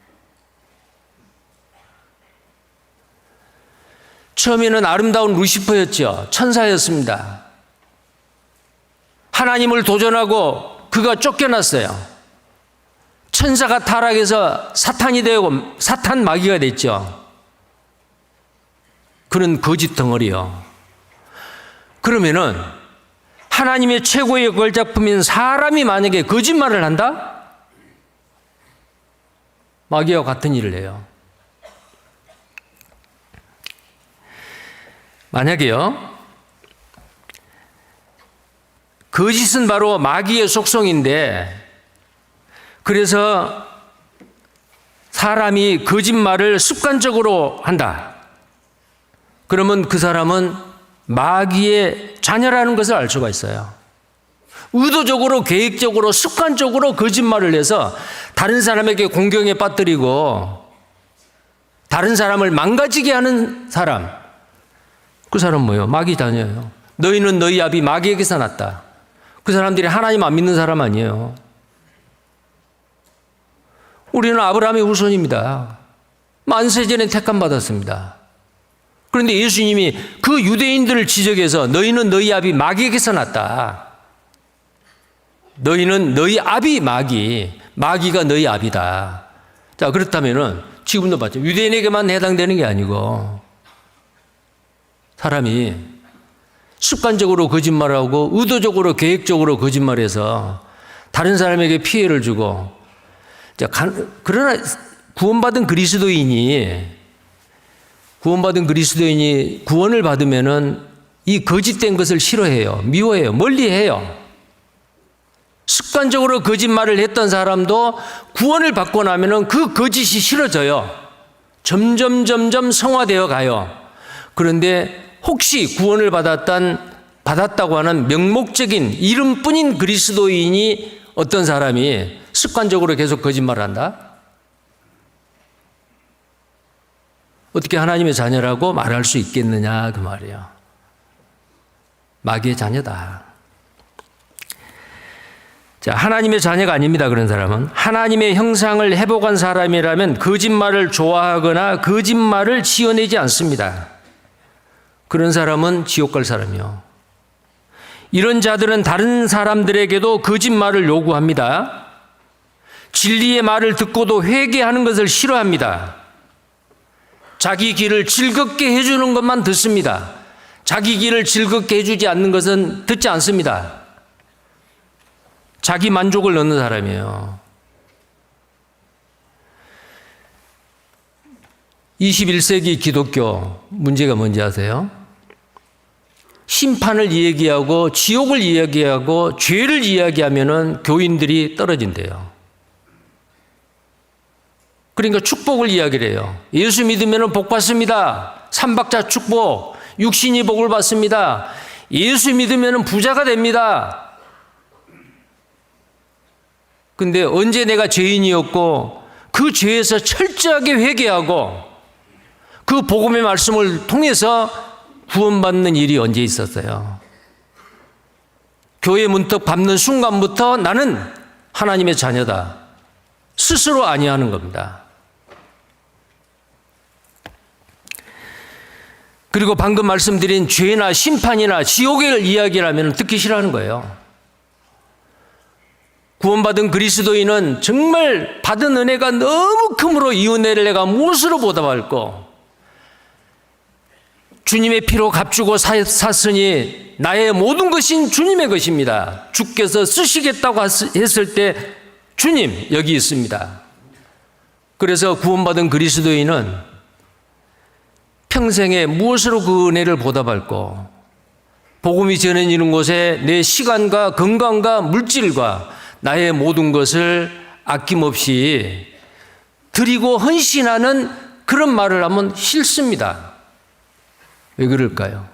처음에는 아름다운 루시퍼였죠. 천사였습니다. 하나님을 도전하고 그가 쫓겨났어요. 천사가 타락해서 사탄이 되고 사탄 마귀가 됐죠. 그는 거짓 덩어리요. 그러면은 하나님의 최고의 걸작품인 사람이 만약에 거짓말을 한다? 마귀와 같은 일을 해요. 만약에요, 거짓은 바로 마귀의 속성인데, 그래서 사람이 거짓말을 습관적으로 한다. 그러면 그 사람은 마귀의 자녀라는 것을 알 수가 있어요. 의도적으로, 계획적으로, 습관적으로 거짓말을 해서 다른 사람에게 공경에 빠뜨리고 다른 사람을 망가지게 하는 사람, 그 사람은 뭐예요? 마귀 자녀예요. 너희는 너희 아비 마귀에게서 났다. 그 사람들이 하나님 안 믿는 사람 아니에요. 우리는 아브라함의 후손입니다. 만세전에 택함 받았습니다. 그런데 예수님이 그 유대인들을 지적해서 너희는 너희 아비 마귀에게서 났다. 너희는 너희 아비 마귀, 마귀가 너희 아비다. 자, 그렇다면은 지금도 맞죠. 유대인에게만 해당되는 게 아니고 사람이 습관적으로 거짓말하고 의도적으로 계획적으로 거짓말해서 다른 사람에게 피해를 주고, 그러나 구원받은 그리스도인이 구원을 받으면은 이 거짓된 것을 싫어해요. 미워해요. 멀리해요. 습관적으로 거짓말을 했던 사람도 구원을 받고 나면은 그 거짓이 싫어져요. 점점 성화되어 가요. 그런데 혹시 구원을 받았다고 하는 명목적인 이름뿐인 그리스도인이 어떤 사람이 습관적으로 계속 거짓말을 한다? 어떻게 하나님의 자녀라고 말할 수 있겠느냐 그 말이에요. 마귀의 자녀다. 자, 하나님의 자녀가 아닙니다. 그런 사람은 하나님의 형상을 회복한 사람이라면 거짓말을 좋아하거나 거짓말을 지어내지 않습니다. 그런 사람은 지옥 갈 사람이요. 이런 자들은 다른 사람들에게도 거짓말을 요구합니다. 진리의 말을 듣고도 회개하는 것을 싫어합니다. 자기 길을 즐겁게 해주는 것만 듣습니다. 자기 길을 즐겁게 해주지 않는 것은 듣지 않습니다. 자기 만족을 넣는 사람이에요. 21세기 기독교 문제가 뭔지 아세요? 심판을 이야기하고 지옥을 이야기하고 죄를 이야기하면은 교인들이 떨어진대요. 그러니까 축복을 이야기를 해요. 예수 믿으면 복 받습니다. 삼박자 축복, 육신이 복을 받습니다. 예수 믿으면 부자가 됩니다. 근데 언제 내가 죄인이었고 그 죄에서 철저하게 회개하고 그 복음의 말씀을 통해서 구원받는 일이 언제 있었어요? 교회 문턱 밟는 순간부터 나는 하나님의 자녀다. 스스로 아니하는 겁니다. 그리고 방금 말씀드린 죄나 심판이나 지옥의 이야기라면 듣기 싫어하는 거예요. 구원받은 그리스도인은 정말 받은 은혜가 너무 크므로 이 은혜를 내가 무엇으로 보답할꼬? 주님의 피로 값주고 샀으니 나의 모든 것인 주님의 것입니다. 주께서 쓰시겠다고 했을 때 주님 여기 있습니다. 그래서 구원받은 그리스도인은 평생에 무엇으로 그 은혜를 보답할꼬? 복음이 전해지는 곳에 내 시간과 건강과 물질과 나의 모든 것을 아낌없이 드리고 헌신하는 그런 말을 하면 싫습니다. 왜 그럴까요?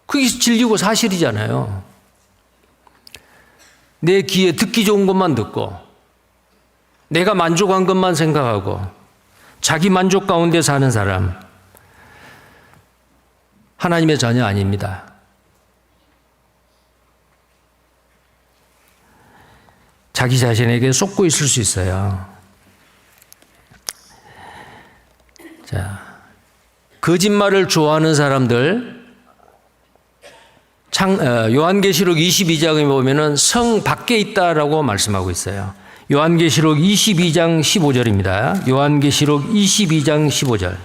그게 진리고 사실이잖아요. 내 귀에 듣기 좋은 것만 듣고 내가 만족한 것만 생각하고 자기 만족 가운데 사는 사람, 하나님의 자녀 아닙니다. 자기 자신에게 속고 있을 수 있어요. 자, 거짓말을 좋아하는 사람들, 요한계시록 22장에 보면은 성 밖에 있다라고 말씀하고 있어요. 요한계시록 22장 15절입니다. 요한계시록 22장 15절.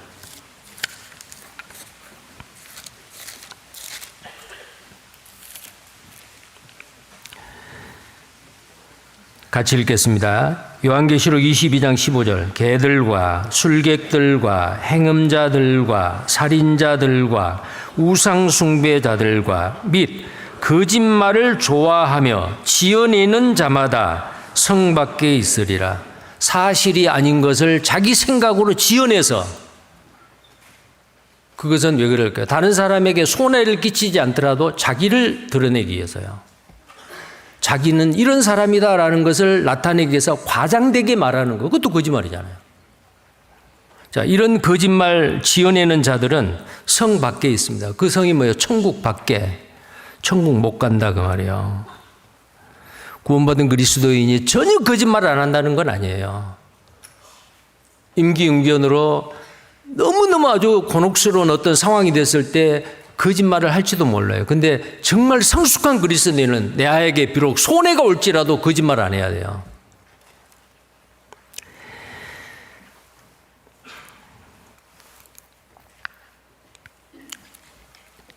같이 읽겠습니다. 요한계시록 22장 15절. 개들과 술객들과 행음자들과 살인자들과 우상숭배자들과 및 거짓말을 좋아하며 지어내는 자마다 성 밖에 있으리라. 사실이 아닌 것을 자기 생각으로 지어내서, 그것은 왜 그럴까요? 다른 사람에게 손해를 끼치지 않더라도 자기를 드러내기 위해서요. 자기는 이런 사람이다라는 것을 나타내기 위해서 과장되게 말하는 거, 그것도 거짓말이잖아요. 자, 이런 거짓말 지어내는 자들은 성 밖에 있습니다. 그 성이 뭐예요? 천국 밖에. 천국 못 간다 그 말이에요. 구원받은 그리스도인이 전혀 거짓말 안 한다는 건 아니에요. 임기응변으로 너무너무 아주 곤혹스러운 어떤 상황이 됐을 때 거짓말을 할지도 몰라요. 근데 정말 성숙한 그리스도인은 내게 비록 손해가 올지라도 거짓말 안 해야 돼요.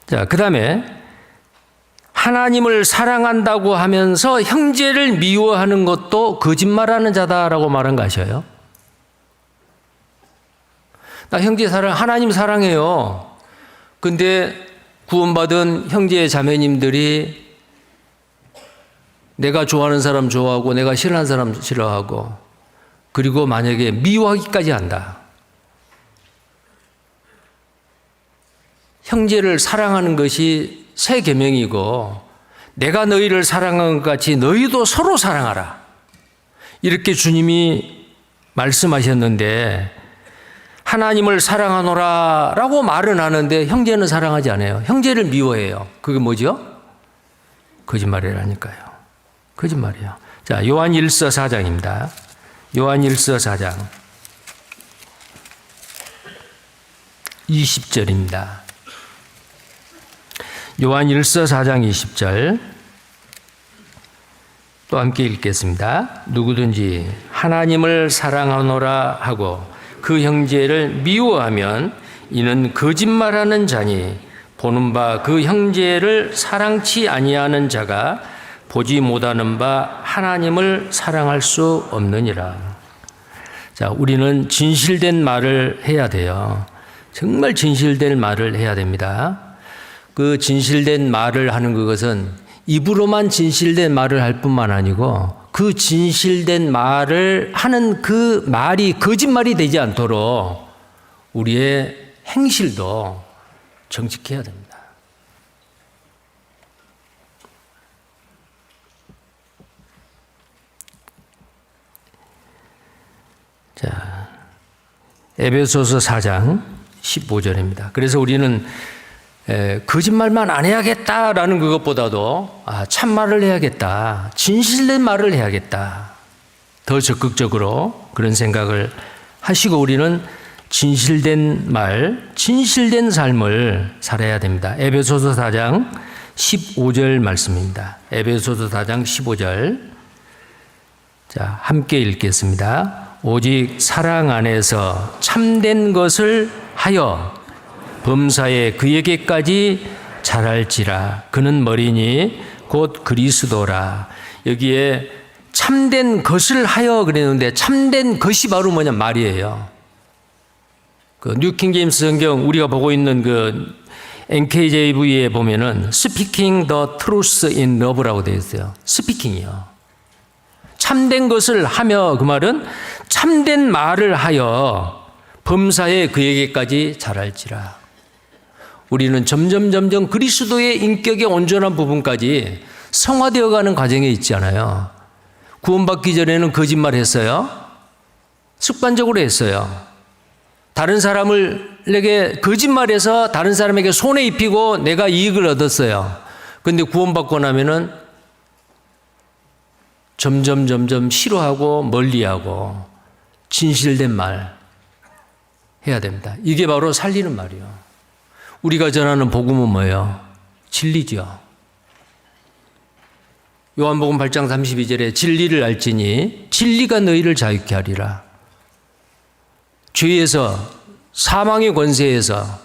자, 그 다음에 하나님을 사랑한다고 하면서 형제를 미워하는 것도 거짓말하는 자다라고 말한 거 아셔요? 나 형제 사랑, 하나님 사랑해요. 근데 구원받은 형제 자매님들이 내가 좋아하는 사람 좋아하고 내가 싫어하는 사람 싫어하고, 그리고 만약에 미워하기까지 한다. 형제를 사랑하는 것이 새 계명이고 내가 너희를 사랑한 것 같이 너희도 서로 사랑하라. 이렇게 주님이 말씀하셨는데 하나님을 사랑하노라 라고 말은 하는데 형제는 사랑하지 않아요. 형제를 미워해요. 그게 뭐죠? 거짓말이라니까요. 거짓말이에요. 자, 요한 1서 4장입니다. 요한 1서 4장 20절입니다. 요한 1서 4장 20절 또 함께 읽겠습니다. 누구든지 하나님을 사랑하노라 하고 그 형제를 미워하면 이는 거짓말하는 자니 보는 바 그 형제를 사랑치 아니하는 자가 보지 못하는 바 하나님을 사랑할 수 없느니라. 자, 우리는 진실된 말을 해야 돼요. 정말 진실된 말을 해야 됩니다. 그 진실된 말을 하는 그것은 입으로만 진실된 말을 할 뿐만 아니고 그 진실된 말을 하는 그 말이 거짓말이 되지 않도록 우리의 행실도 정직해야 됩니다. 자, 에베소서 4장 15절입니다. 그래서 우리는 거짓말만 안 해야겠다라는 그것보다도 참말을 해야겠다, 진실된 말을 해야겠다, 더 적극적으로 그런 생각을 하시고 우리는 진실된 말, 진실된 삶을 살아야 됩니다. 에베소서 4장 15절 말씀입니다. 에베소서 4장 15절. 자, 함께 읽겠습니다. 오직 사랑 안에서 참된 것을 하여 범사에 그에게까지 자랄지라. 그는 머리니 곧 그리스도라. 여기에 참된 것을 하여 그랬는데 참된 것이 바로 뭐냐? 말이에요. 그 뉴킹제임스 성경 우리가 보고 있는 그 NKJV에 보면은 Speaking the truth in love라고 되어 있어요. 스피킹이요. 참된 것을 하며 그 말은 참된 말을 하여 범사에 그에게까지 자랄지라. 우리는 점점 그리스도의 인격의 온전한 부분까지 성화되어 가는 과정에 있잖아요. 구원받기 전에는 거짓말 했어요. 습관적으로 했어요. 다른 사람에게 거짓말해서 다른 사람에게 손해 입히고 내가 이익을 얻었어요. 그런데 구원받고 나면은 점점 싫어하고 멀리하고 진실된 말 해야 됩니다. 이게 바로 살리는 말이요. 우리가 전하는 복음은 뭐예요? 진리죠. 요한복음 8장 32절에 진리를 알지니 진리가 너희를 자유케 하리라. 죄에서 사망의 권세에서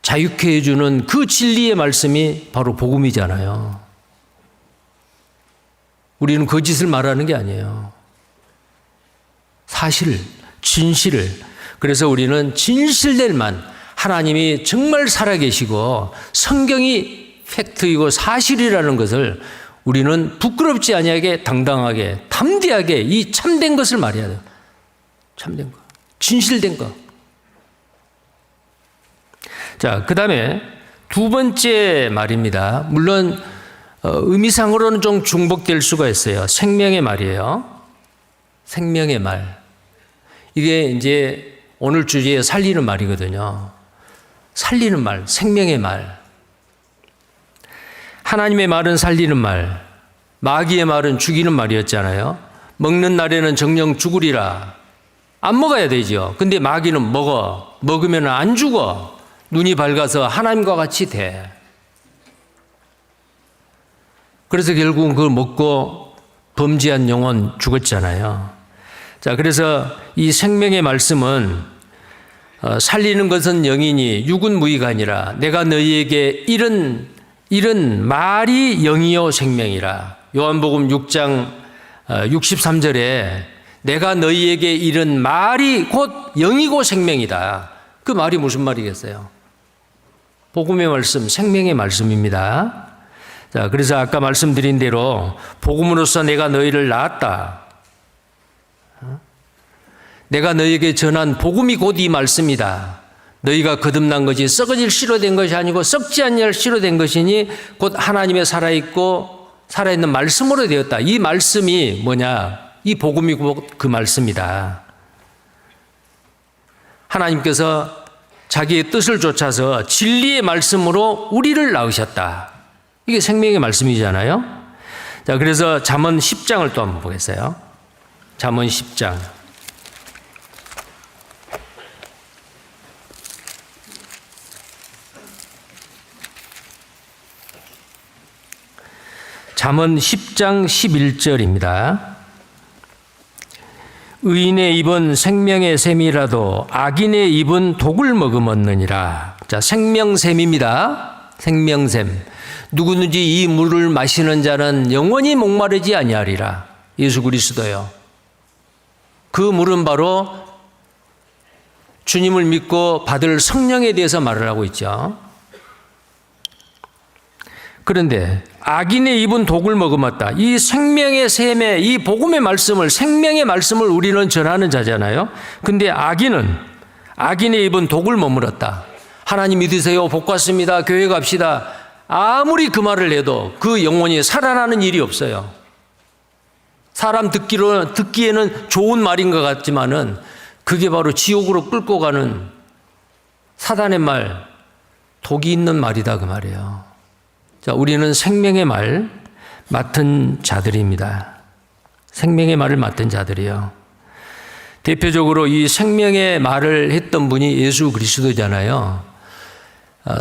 자유케 해주는 그 진리의 말씀이 바로 복음이잖아요. 우리는 거짓을 말하는 게 아니에요. 사실을, 진실을. 그래서 우리는 진실된 말, 하나님이 정말 살아계시고 성경이 팩트이고 사실이라는 것을 우리는 부끄럽지 아니하게 당당하게 담대하게 이 참된 것을 말해야 돼요. 참된 것. 진실된 것. 자, 그 다음에 두 번째 말입니다. 물론 의미상으로는 좀 중복될 수가 있어요. 생명의 말이에요. 생명의 말. 이게 이제 오늘 주제에 살리는 말이거든요. 살리는 말, 생명의 말. 하나님의 말은 살리는 말, 마귀의 말은 죽이는 말이었잖아요. 먹는 날에는 정녕 죽으리라. 안 먹어야 되죠. 근데 마귀는 먹으면 안 죽어. 눈이 밝아서 하나님과 같이 돼. 그래서 결국은 그걸 먹고 범죄한 영혼 죽었잖아요. 자, 그래서 이 생명의 말씀은 살리는 것은 영이니 육은 무의가 아니라 내가 너희에게 이런 말이 영이요 생명이라. 요한복음 6장 63절에 내가 너희에게 이른 말이 곧 영이고 생명이다. 그 말이 무슨 말이겠어요? 복음의 말씀, 생명의 말씀입니다. 자, 그래서 아까 말씀드린 대로 복음으로써 내가 너희를 낳았다. 내가 너희에게 전한 복음이 곧 이 말씀이다. 너희가 거듭난 것이 썩어질 씨로 된 것이 아니고 썩지 않을 씨로 된 것이니 곧 하나님의 살아있고 살아있는 말씀으로 되었다. 이 말씀이 뭐냐? 이 복음이 그 말씀이다. 하나님께서 자기의 뜻을 쫓아서 진리의 말씀으로 우리를 낳으셨다. 이게 생명의 말씀이잖아요. 자, 그래서 잠언 10장을 또 한번 보겠어요. 잠언 10장. 잠언 10장 11절입니다. 의인의 입은 생명의 샘이라도 악인의 입은 독을 머금었느니라. 자, 생명샘입니다. 생명샘. 누구든지 이 물을 마시는 자는 영원히 목마르지 아니하리라. 예수 그리스도요. 그 물은 바로 주님을 믿고 받을 성령에 대해서 말을 하고 있죠. 그런데 악인의 입은 독을 머금었다. 이 생명의 샘에 이 복음의 말씀을, 생명의 말씀을 우리는 전하는 자잖아요. 근데 악인의 입은 독을 머물었다. 하나님 믿으세요. 복 받습니다. 교회 갑시다. 아무리 그 말을 해도 그 영혼이 살아나는 일이 없어요. 사람 듣기에는 좋은 말인 것 같지만은 그게 바로 지옥으로 끌고 가는 사단의 말, 독이 있는 말이다 그 말이에요. 자, 우리는 생명의 말 맡은 자들입니다. 생명의 말을 맡은 자들이요. 대표적으로 이 생명의 말을 했던 분이 예수 그리스도잖아요.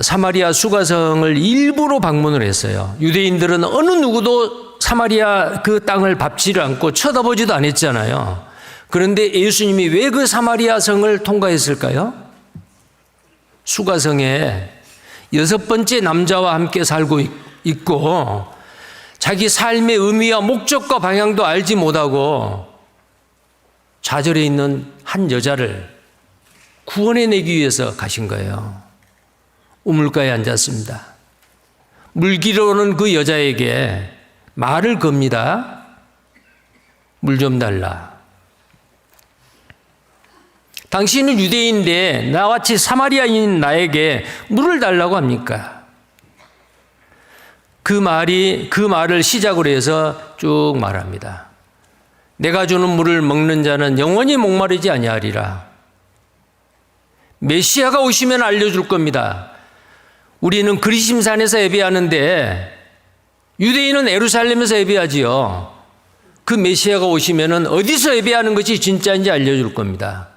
사마리아 수가성을 일부러 방문을 했어요. 유대인들은 어느 누구도 사마리아 그 땅을 밟지를 않고 쳐다보지도 않았잖아요. 그런데 예수님이 왜 그 사마리아 성을 통과했을까요? 수가성에 6번째 남자와 함께 살고 있고 자기 삶의 의미와 목적과 방향도 알지 못하고 좌절해 있는 한 여자를 구원해내기 위해서 가신 거예요. 우물가에 앉았습니다. 물기로 오는 그 여자에게 말을 겁니다. 물 좀 달라. 당신은 유대인인데 나같이 사마리아인인 나에게 물을 달라고 합니까? 그 말을 시작으로 해서 쭉 말합니다. 내가 주는 물을 먹는 자는 영원히 목마르지 아니하리라. 메시아가 오시면 알려줄 겁니다. 우리는 그리심산에서 예배하는데 유대인은 예루살렘에서 예배하지요. 그 메시아가 오시면 어디서 예배하는 것이 진짜인지 알려줄 겁니다.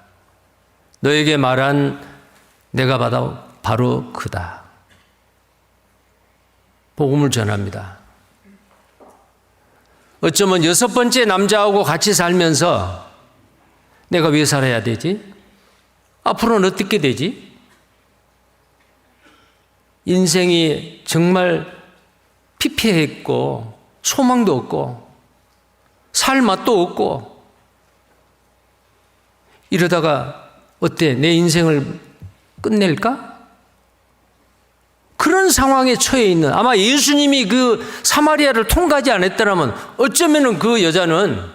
너에게 말한 내가 바로 그다. 복음을 전합니다. 어쩌면 6번째 남자하고 같이 살면서 내가 왜 살아야 되지? 앞으로는 어떻게 되지? 인생이 정말 피폐했고 소망도 없고 살 맛도 없고 이러다가 어때? 내 인생을 끝낼까? 그런 상황에 처해 있는, 아마 예수님이 그 사마리아를 통과하지 않았더라면 어쩌면 그 여자는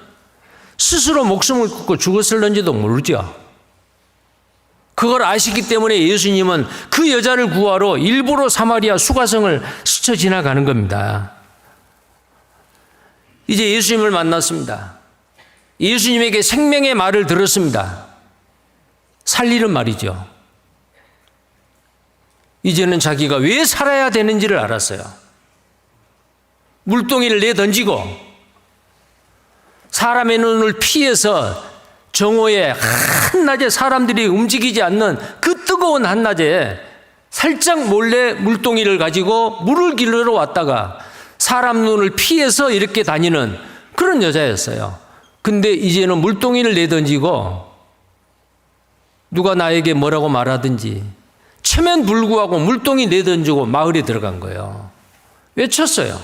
스스로 목숨을 끊고 죽었을런지도 모르죠. 그걸 아시기 때문에 예수님은 그 여자를 구하러 일부러 사마리아 수가성을 스쳐 지나가는 겁니다. 이제 예수님을 만났습니다. 예수님에게 생명의 말을 들었습니다. 살리는 말이죠. 이제는 자기가 왜 살아야 되는지를 알았어요. 물동이를 내던지고 사람의 눈을 피해서 정오에 한낮에 사람들이 움직이지 않는 그 뜨거운 한낮에 살짝 몰래 물동이를 가지고 물을 길러 왔다가 사람 눈을 피해서 이렇게 다니는 그런 여자였어요. 근데 이제는 물동이를 내던지고 누가 나에게 뭐라고 말하든지 체면 불구하고 물동이 내던지고 마을에 들어간 거예요. 외쳤어요.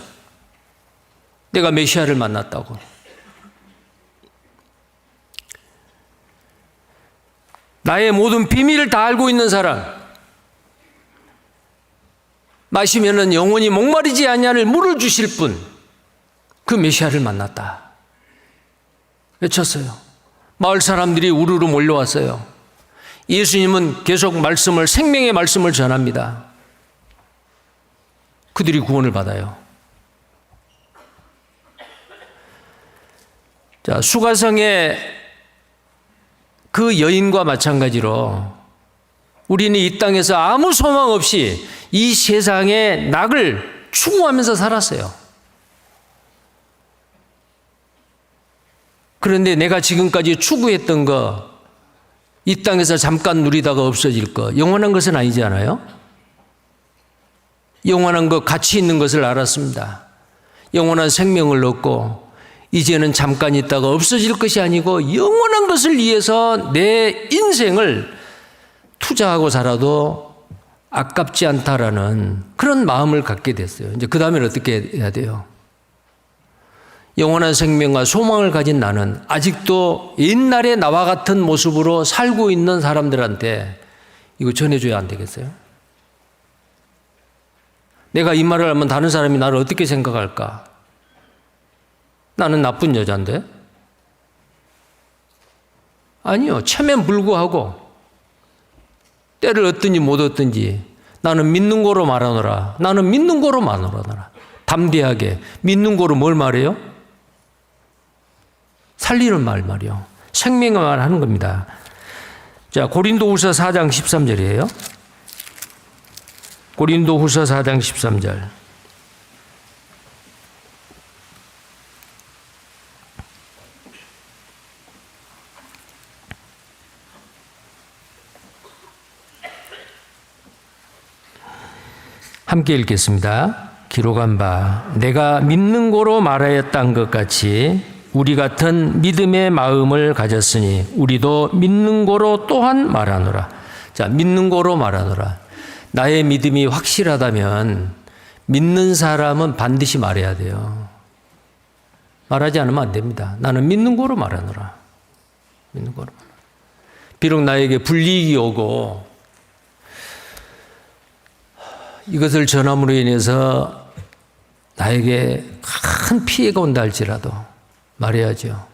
내가 메시아를 만났다고. 나의 모든 비밀을 다 알고 있는 사람, 마시면은 영원히 목마르지 아니할 물을 주실 분, 그 메시아를 만났다. 외쳤어요. 마을 사람들이 우르르 몰려왔어요. 예수님은 계속 생명의 말씀을 전합니다. 그들이 구원을 받아요. 자, 수가성의 그 여인과 마찬가지로 우리는 이 땅에서 아무 소망 없이 이 세상의 낙을 추구하면서 살았어요. 그런데 내가 지금까지 추구했던 거, 이 땅에서 잠깐 누리다가 없어질 거, 영원한 것은 아니지 않아요? 영원한 것, 가치 있는 것을 알았습니다. 영원한 생명을 얻고 이제는 잠깐 있다가 없어질 것이 아니고 영원한 것을 위해서 내 인생을 투자하고 살아도 아깝지 않다라는 그런 마음을 갖게 됐어요. 이제 그 다음엔 어떻게 해야 돼요? 영원한 생명과 소망을 가진 나는 아직도 옛날에 나와 같은 모습으로 살고 있는 사람들한테 이거 전해줘야 안 되겠어요? 내가 이 말을 하면 다른 사람이 나를 어떻게 생각할까? 나는 나쁜 여자인데? 아니요. 체면 불구하고 때를 얻든지 못 얻든지 나는 믿는 거로 말하노라. 나는 믿는 거로 말하노라. 담대하게 믿는 거로 뭘 말해요? 살리는 말이요. 생명의 말 하는 겁니다. 자, 고린도후서 4장 13절이에요. 고린도후서 4장 13절. 함께 읽겠습니다. 기록한 바 내가 믿는 고로 말하였던 것 같이 우리 같은 믿음의 마음을 가졌으니 우리도 믿는 고로 또한 말하노라. 자, 믿는 고로 말하노라. 나의 믿음이 확실하다면 믿는 사람은 반드시 말해야 돼요. 말하지 않으면 안 됩니다. 나는 믿는 고로 말하노라. 믿는 고로 말하노라. 비록 나에게 불이익이 오고 이것을 전함으로 인해서 나에게 큰 피해가 온다 할지라도 말해야죠.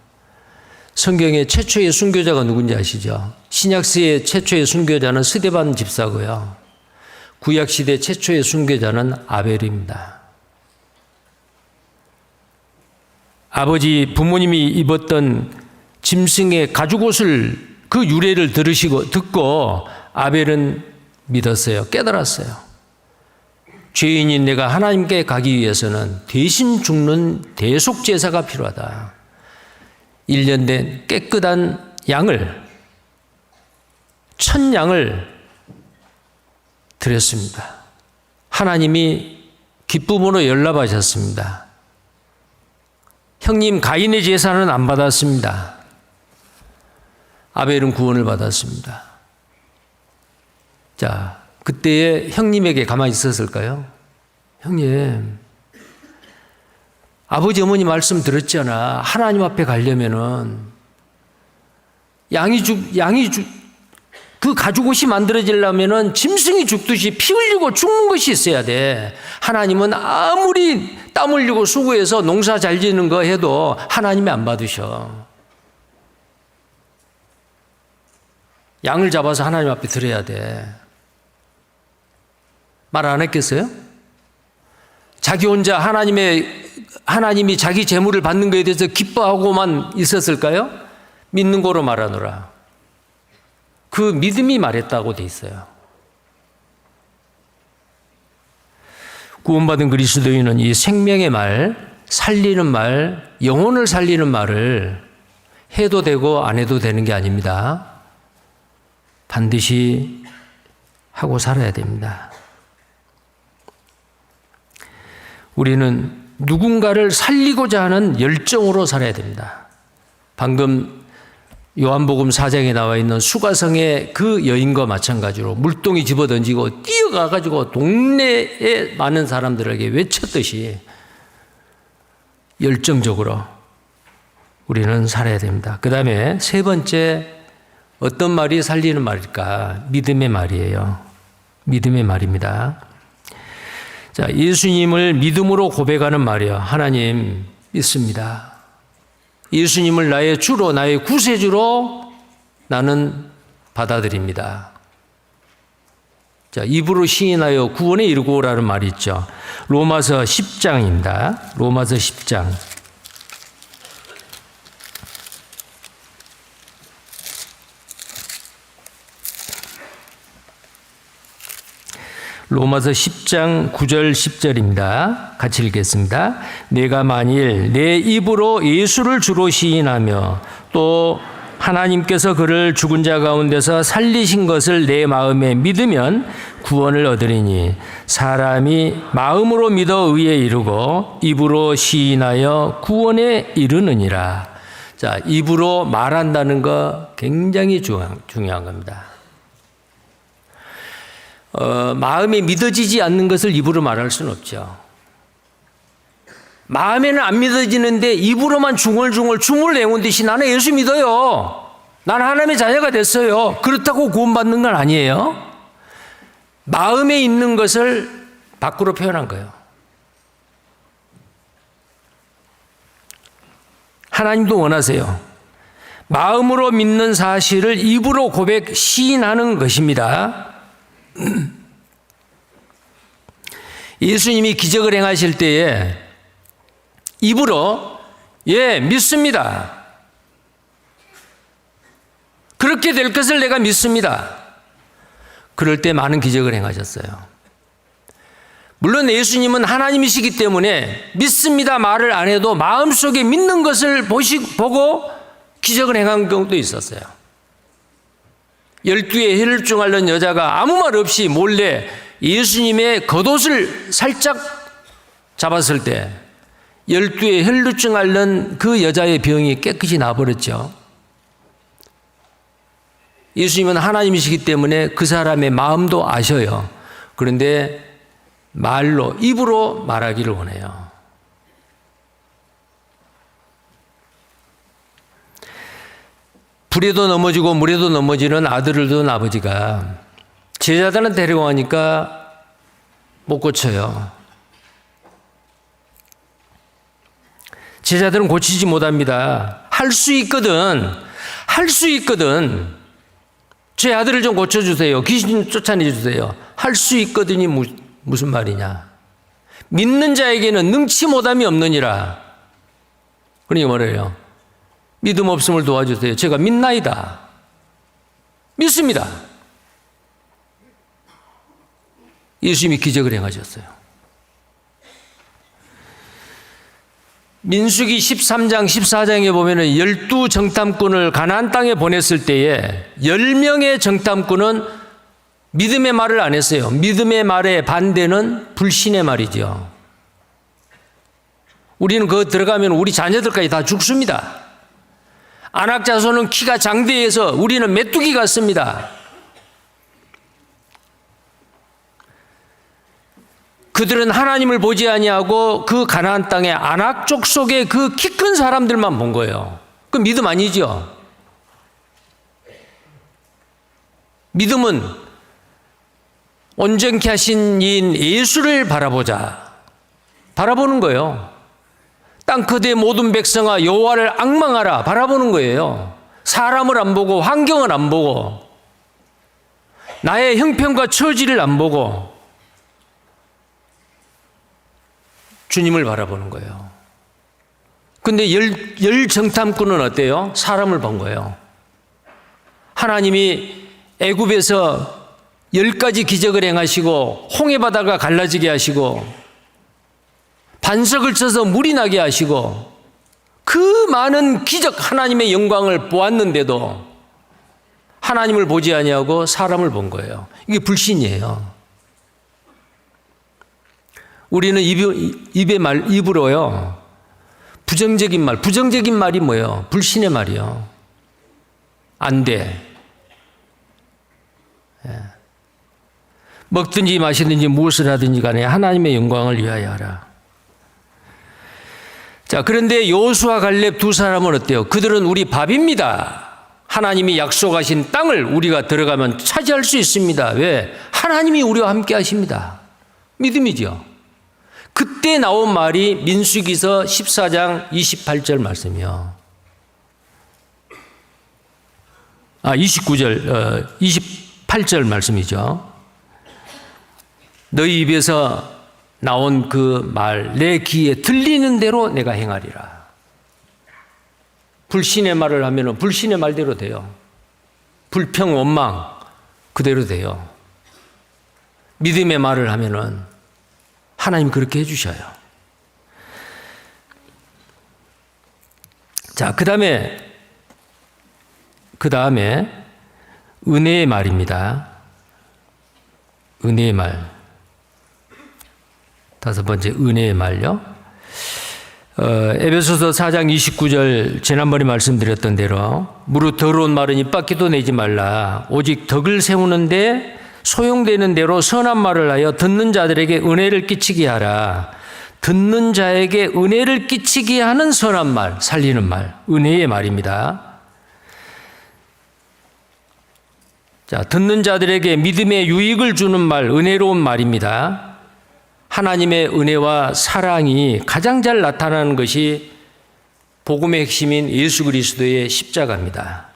성경의 최초의 순교자가 누군지 아시죠? 신약시대 최초의 순교자는 스데반 집사고요. 구약시대 최초의 순교자는 아벨입니다. 아버지 부모님이 입었던 짐승의 가죽옷을 그 유래를 듣고 아벨은 믿었어요. 깨달았어요. 죄인인 내가 하나님께 가기 위해서는 대신 죽는 대속제사가 필요하다. 1년 된 깨끗한 양을, 천 양을 드렸습니다. 하나님이 기쁨으로 연락하셨습니다. 형님 가인의 제사는 안 받았습니다. 아벨은 구원을 받았습니다. 자, 그때의 형님에게 가만히 있었을까요? 형님, 아버지 어머니 말씀 들었잖아. 하나님 앞에 가려면은 그 가죽옷이 만들어지려면은 짐승이 죽듯이 피 흘리고 죽는 것이 있어야 돼. 하나님은 아무리 땀 흘리고 수고해서 농사 잘 지는 거 해도 하나님이 안 받으셔. 양을 잡아서 하나님 앞에 드려야 돼. 말 안 했겠어요? 자기 혼자 하나님이 자기 재물을 받는 것에 대해서 기뻐하고만 있었을까요? 믿는 거로 말하노라. 그 믿음이 말했다고 돼 있어요. 구원받은 그리스도인은 이 생명의 말, 살리는 말, 영혼을 살리는 말을 해도 되고 안 해도 되는 게 아닙니다. 반드시 하고 살아야 됩니다. 우리는 누군가를 살리고자 하는 열정으로 살아야 됩니다. 방금 요한복음 4장에 나와 있는 수가성의 그 여인과 마찬가지로 물동이 집어던지고 뛰어가가지고 동네에 많은 사람들에게 외쳤듯이 열정적으로 우리는 살아야 됩니다. 그 다음에 세 번째, 어떤 말이 살리는 말일까? 믿음의 말이에요. 믿음의 말입니다. 자, 예수님을 믿음으로 고백하는 말이요. 하나님 믿습니다. 예수님을 나의 주로, 나의 구세주로 나는 받아들입니다. 자, 입으로 시인하여 구원에 이르고 오라는 말이 있죠. 로마서 10장입니다. 로마서 10장. 로마서 10장 9절 10절입니다. 같이 읽겠습니다. 내가 만일 내 입으로 예수를 주로 시인하며 또 하나님께서 그를 죽은 자 가운데서 살리신 것을 내 마음에 믿으면 구원을 얻으리니 사람이 마음으로 믿어 의에 이르고 입으로 시인하여 구원에 이르느니라. 자, 입으로 말한다는 거 굉장히 중요한 겁니다. 마음에 믿어지지 않는 것을 입으로 말할 수는 없죠. 마음에는 안 믿어지는데 입으로만 중얼중얼 춤을 내온 듯이 나는 예수 믿어요. 나는 하나님의 자녀가 됐어요. 그렇다고 구원받는 건 아니에요. 마음에 있는 것을 밖으로 표현한 거예요. 하나님도 원하세요. 마음으로 믿는 사실을 입으로 고백, 시인하는 것입니다. 예수님이 기적을 행하실 때에 입으로 예, 믿습니다. 그렇게 될 것을 내가 믿습니다. 그럴 때 많은 기적을 행하셨어요. 물론 예수님은 하나님이시기 때문에 믿습니다 말을 안 해도 마음속에 믿는 것을 보고 기적을 행한 경우도 있었어요. 12의 혈루증 앓는 여자가 아무 말 없이 몰래 예수님의 겉옷을 살짝 잡았을 때 12의 혈루증 앓는 그 여자의 병이 깨끗이 나버렸죠. 예수님은 하나님이시기 때문에 그 사람의 마음도 아셔요. 그런데 말로, 입으로 말하기를 원해요. 불에도 넘어지고 물에도 넘어지는 아들을 둔 아버지가 제자들은 데려가니까 못 고쳐요. 제자들은 고치지 못합니다. 할 수 있거든. 제 아들을 좀 고쳐주세요. 귀신 좀 쫓아내주세요. 할 수 있거든이 무슨 말이냐. 믿는 자에게는 능치 못함이 없느니라. 그러니까 뭐래요? 믿음 없음을 도와주세요. 제가 믿나이다. 믿습니다. 예수님이 기적을 행하셨어요. 민수기 13장 14장에 보면 12 정탐꾼을 가나안 땅에 보냈을 때에 10명의 정탐꾼은 믿음의 말을 안 했어요. 믿음의 말의 반대는 불신의 말이죠. 우리는 그거 들어가면 우리 자녀들까지 다 죽습니다. 안악자손은 키가 장대해서 우리는 메뚜기 같습니다. 그들은 하나님을 보지 아니하고 그 가나안 땅의 안악 족속의 그 키 큰 사람들만 본 거예요. 그 믿음 아니죠. 믿음은 온전케 하신 이인 예수를 바라보는 거예요. 땅끝의 모든 백성아 여호와를 앙망하라 바라보는 거예요. 사람을 안 보고 환경을 안 보고 나의 형편과 처지를 안 보고 주님을 바라보는 거예요. 근데 열 정탐꾼은 어때요? 사람을 본 거예요. 하나님이 애굽에서 10가지 기적을 행하시고 홍해바다가 갈라지게 하시고 반석을 쳐서 물이 나게 하시고 그 많은 기적 하나님의 영광을 보았는데도 하나님을 보지 아니하고 사람을 본 거예요. 이게 불신이에요. 우리는 입으로요 부정적인 말이 뭐예요? 불신의 말이요. 안 돼. 먹든지 마시든지 무엇을 하든지 간에 하나님의 영광을 위하여 하라. 자, 그런데 여호수아 갈렙 두 사람은 어때요? 그들은 우리 밥입니다. 하나님이 약속하신 땅을 우리가 들어가면 차지할 수 있습니다. 왜? 하나님이 우리와 함께 하십니다. 믿음이죠. 그때 나온 말이 민수기서 14장 28절 말씀이요. 28절 말씀이죠. 너희 입에서 나온 그 말, 내 귀에 들리는 대로 내가 행하리라. 불신의 말을 하면 불신의 말대로 돼요. 불평, 원망 그대로 돼요. 믿음의 말을 하면은 하나님 그렇게 해주셔요. 자, 그 다음에 은혜의 말입니다. 은혜의 말. 다섯 번째, 은혜의 말요. 에베소서 4장 29절 지난번에 말씀드렸던 대로 무릇 더러운 말은 입 밖에도 내지 말라. 오직 덕을 세우는데 소용되는 대로 선한 말을 하여 듣는 자들에게 은혜를 끼치게 하라. 듣는 자에게 은혜를 끼치게 하는 선한 말, 살리는 말, 은혜의 말입니다. 자, 듣는 자들에게 믿음의 유익을 주는 말, 은혜로운 말입니다. 하나님의 은혜와 사랑이 가장 잘 나타나는 것이 복음의 핵심인 예수 그리스도의 십자가입니다.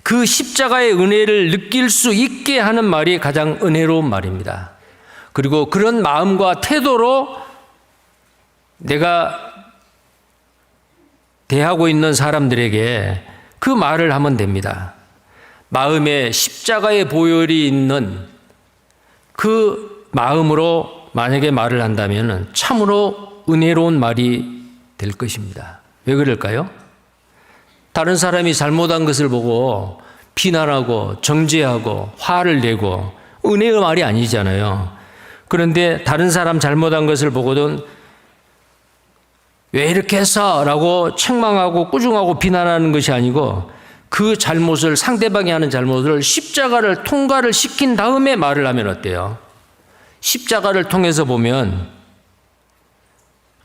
그 십자가의 은혜를 느낄 수 있게 하는 말이 가장 은혜로운 말입니다. 그리고 그런 마음과 태도로 내가 대하고 있는 사람들에게 그 말을 하면 됩니다. 마음에 십자가의 보혈이 있는 그 마음으로 만약에 말을 한다면 참으로 은혜로운 말이 될 것입니다. 왜 그럴까요? 다른 사람이 잘못한 것을 보고 비난하고 정죄하고 화를 내고 은혜의 말이 아니잖아요. 그런데 다른 사람 잘못한 것을 보고는 왜 이렇게 했어? 라고 책망하고 꾸중하고 비난하는 것이 아니고 그 잘못을, 상대방이 하는 잘못을 십자가를 통과를 시킨 다음에 말을 하면 어때요? 십자가를 통해서 보면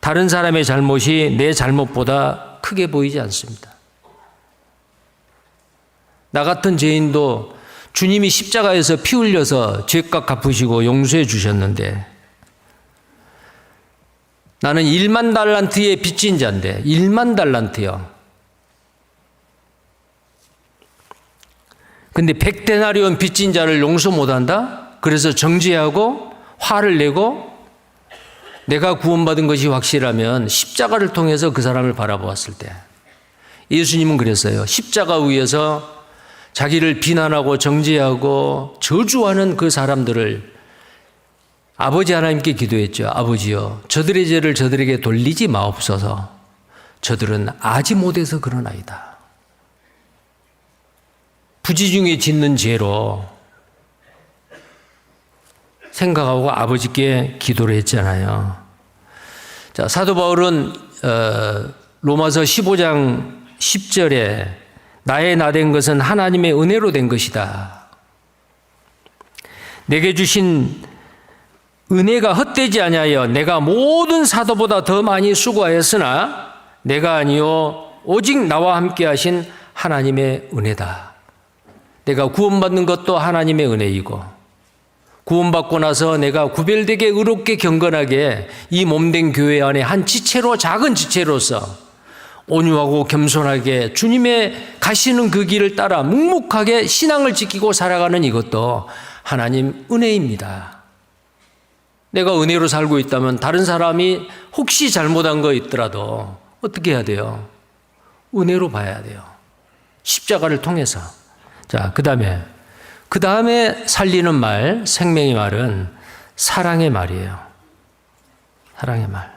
다른 사람의 잘못이 내 잘못보다 크게 보이지 않습니다. 나 같은 죄인도 주님이 십자가에서 피 흘려서 죄값 갚으시고 용서해 주셨는데, 나는 1만 달란트의 빚진 자인데 1만 달란트요. 근데 100데나리온 빚진 자를 용서 못한다? 그래서 정죄하고 화를 내고 내가 구원받은 것이 확실하면 십자가를 통해서 그 사람을 바라보았을 때 예수님은 그랬어요. 십자가 위에서 자기를 비난하고 정죄하고 저주하는 그 사람들을 아버지 하나님께 기도했죠. 아버지여, 저들의 죄를 저들에게 돌리지 마옵소서. 저들은 아지 못해서 그러나이다. 부지 중에 짓는 죄로 생각하고 아버지께 기도를 했잖아요. 자, 사도 바울은 로마서 15장 10절에 나의 나된 것은 하나님의 은혜로 된 것이다. 내게 주신 은혜가 헛되지 아니하여 내가 모든 사도보다 더 많이 수고하였으나 내가 아니요 오직 나와 함께 하신 하나님의 은혜다. 내가 구원받는 것도 하나님의 은혜이고 구원받고 나서 내가 구별되게 의롭게 경건하게 이 몸된 교회 안에 한 지체로, 작은 지체로서 온유하고 겸손하게 주님의 가시는 그 길을 따라 묵묵하게 신앙을 지키고 살아가는 이것도 하나님 은혜입니다. 내가 은혜로 살고 있다면 다른 사람이 혹시 잘못한 거 있더라도 어떻게 해야 돼요? 은혜로 봐야 돼요. 십자가를 통해서. 자, 그 다음에 살리는 말, 생명의 말은 사랑의 말이에요. 사랑의 말.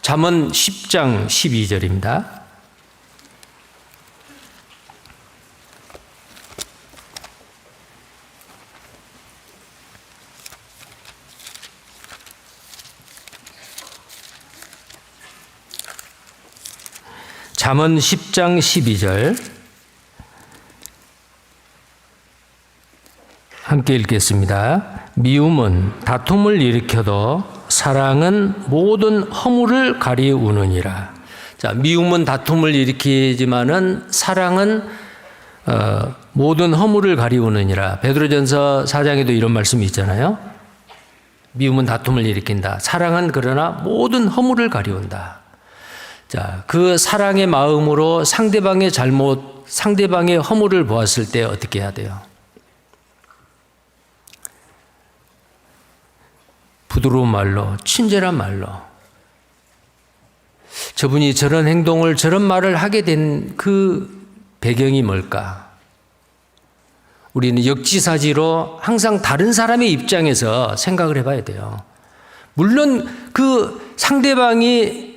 잠언 10장 12절입니다. 잠언 10장 12절 함께 읽겠습니다. 미움은 다툼을 일으켜도 사랑은 모든 허물을 가리우느니라. 자, 미움은 다툼을 일으키지만은 사랑은 모든 허물을 가리우느니라. 베드로전서 4장에도 이런 말씀이 있잖아요. 미움은 다툼을 일으킨다. 사랑은 그러나 모든 허물을 가리운다. 자, 그 사랑의 마음으로 상대방의 잘못, 상대방의 허물을 보았을 때 어떻게 해야 돼요? 부드러운 말로, 친절한 말로. 저분이 저런 행동을, 저런 말을 하게 된 그 배경이 뭘까? 우리는 역지사지로 항상 다른 사람의 입장에서 생각을 해봐야 돼요. 물론 그 상대방이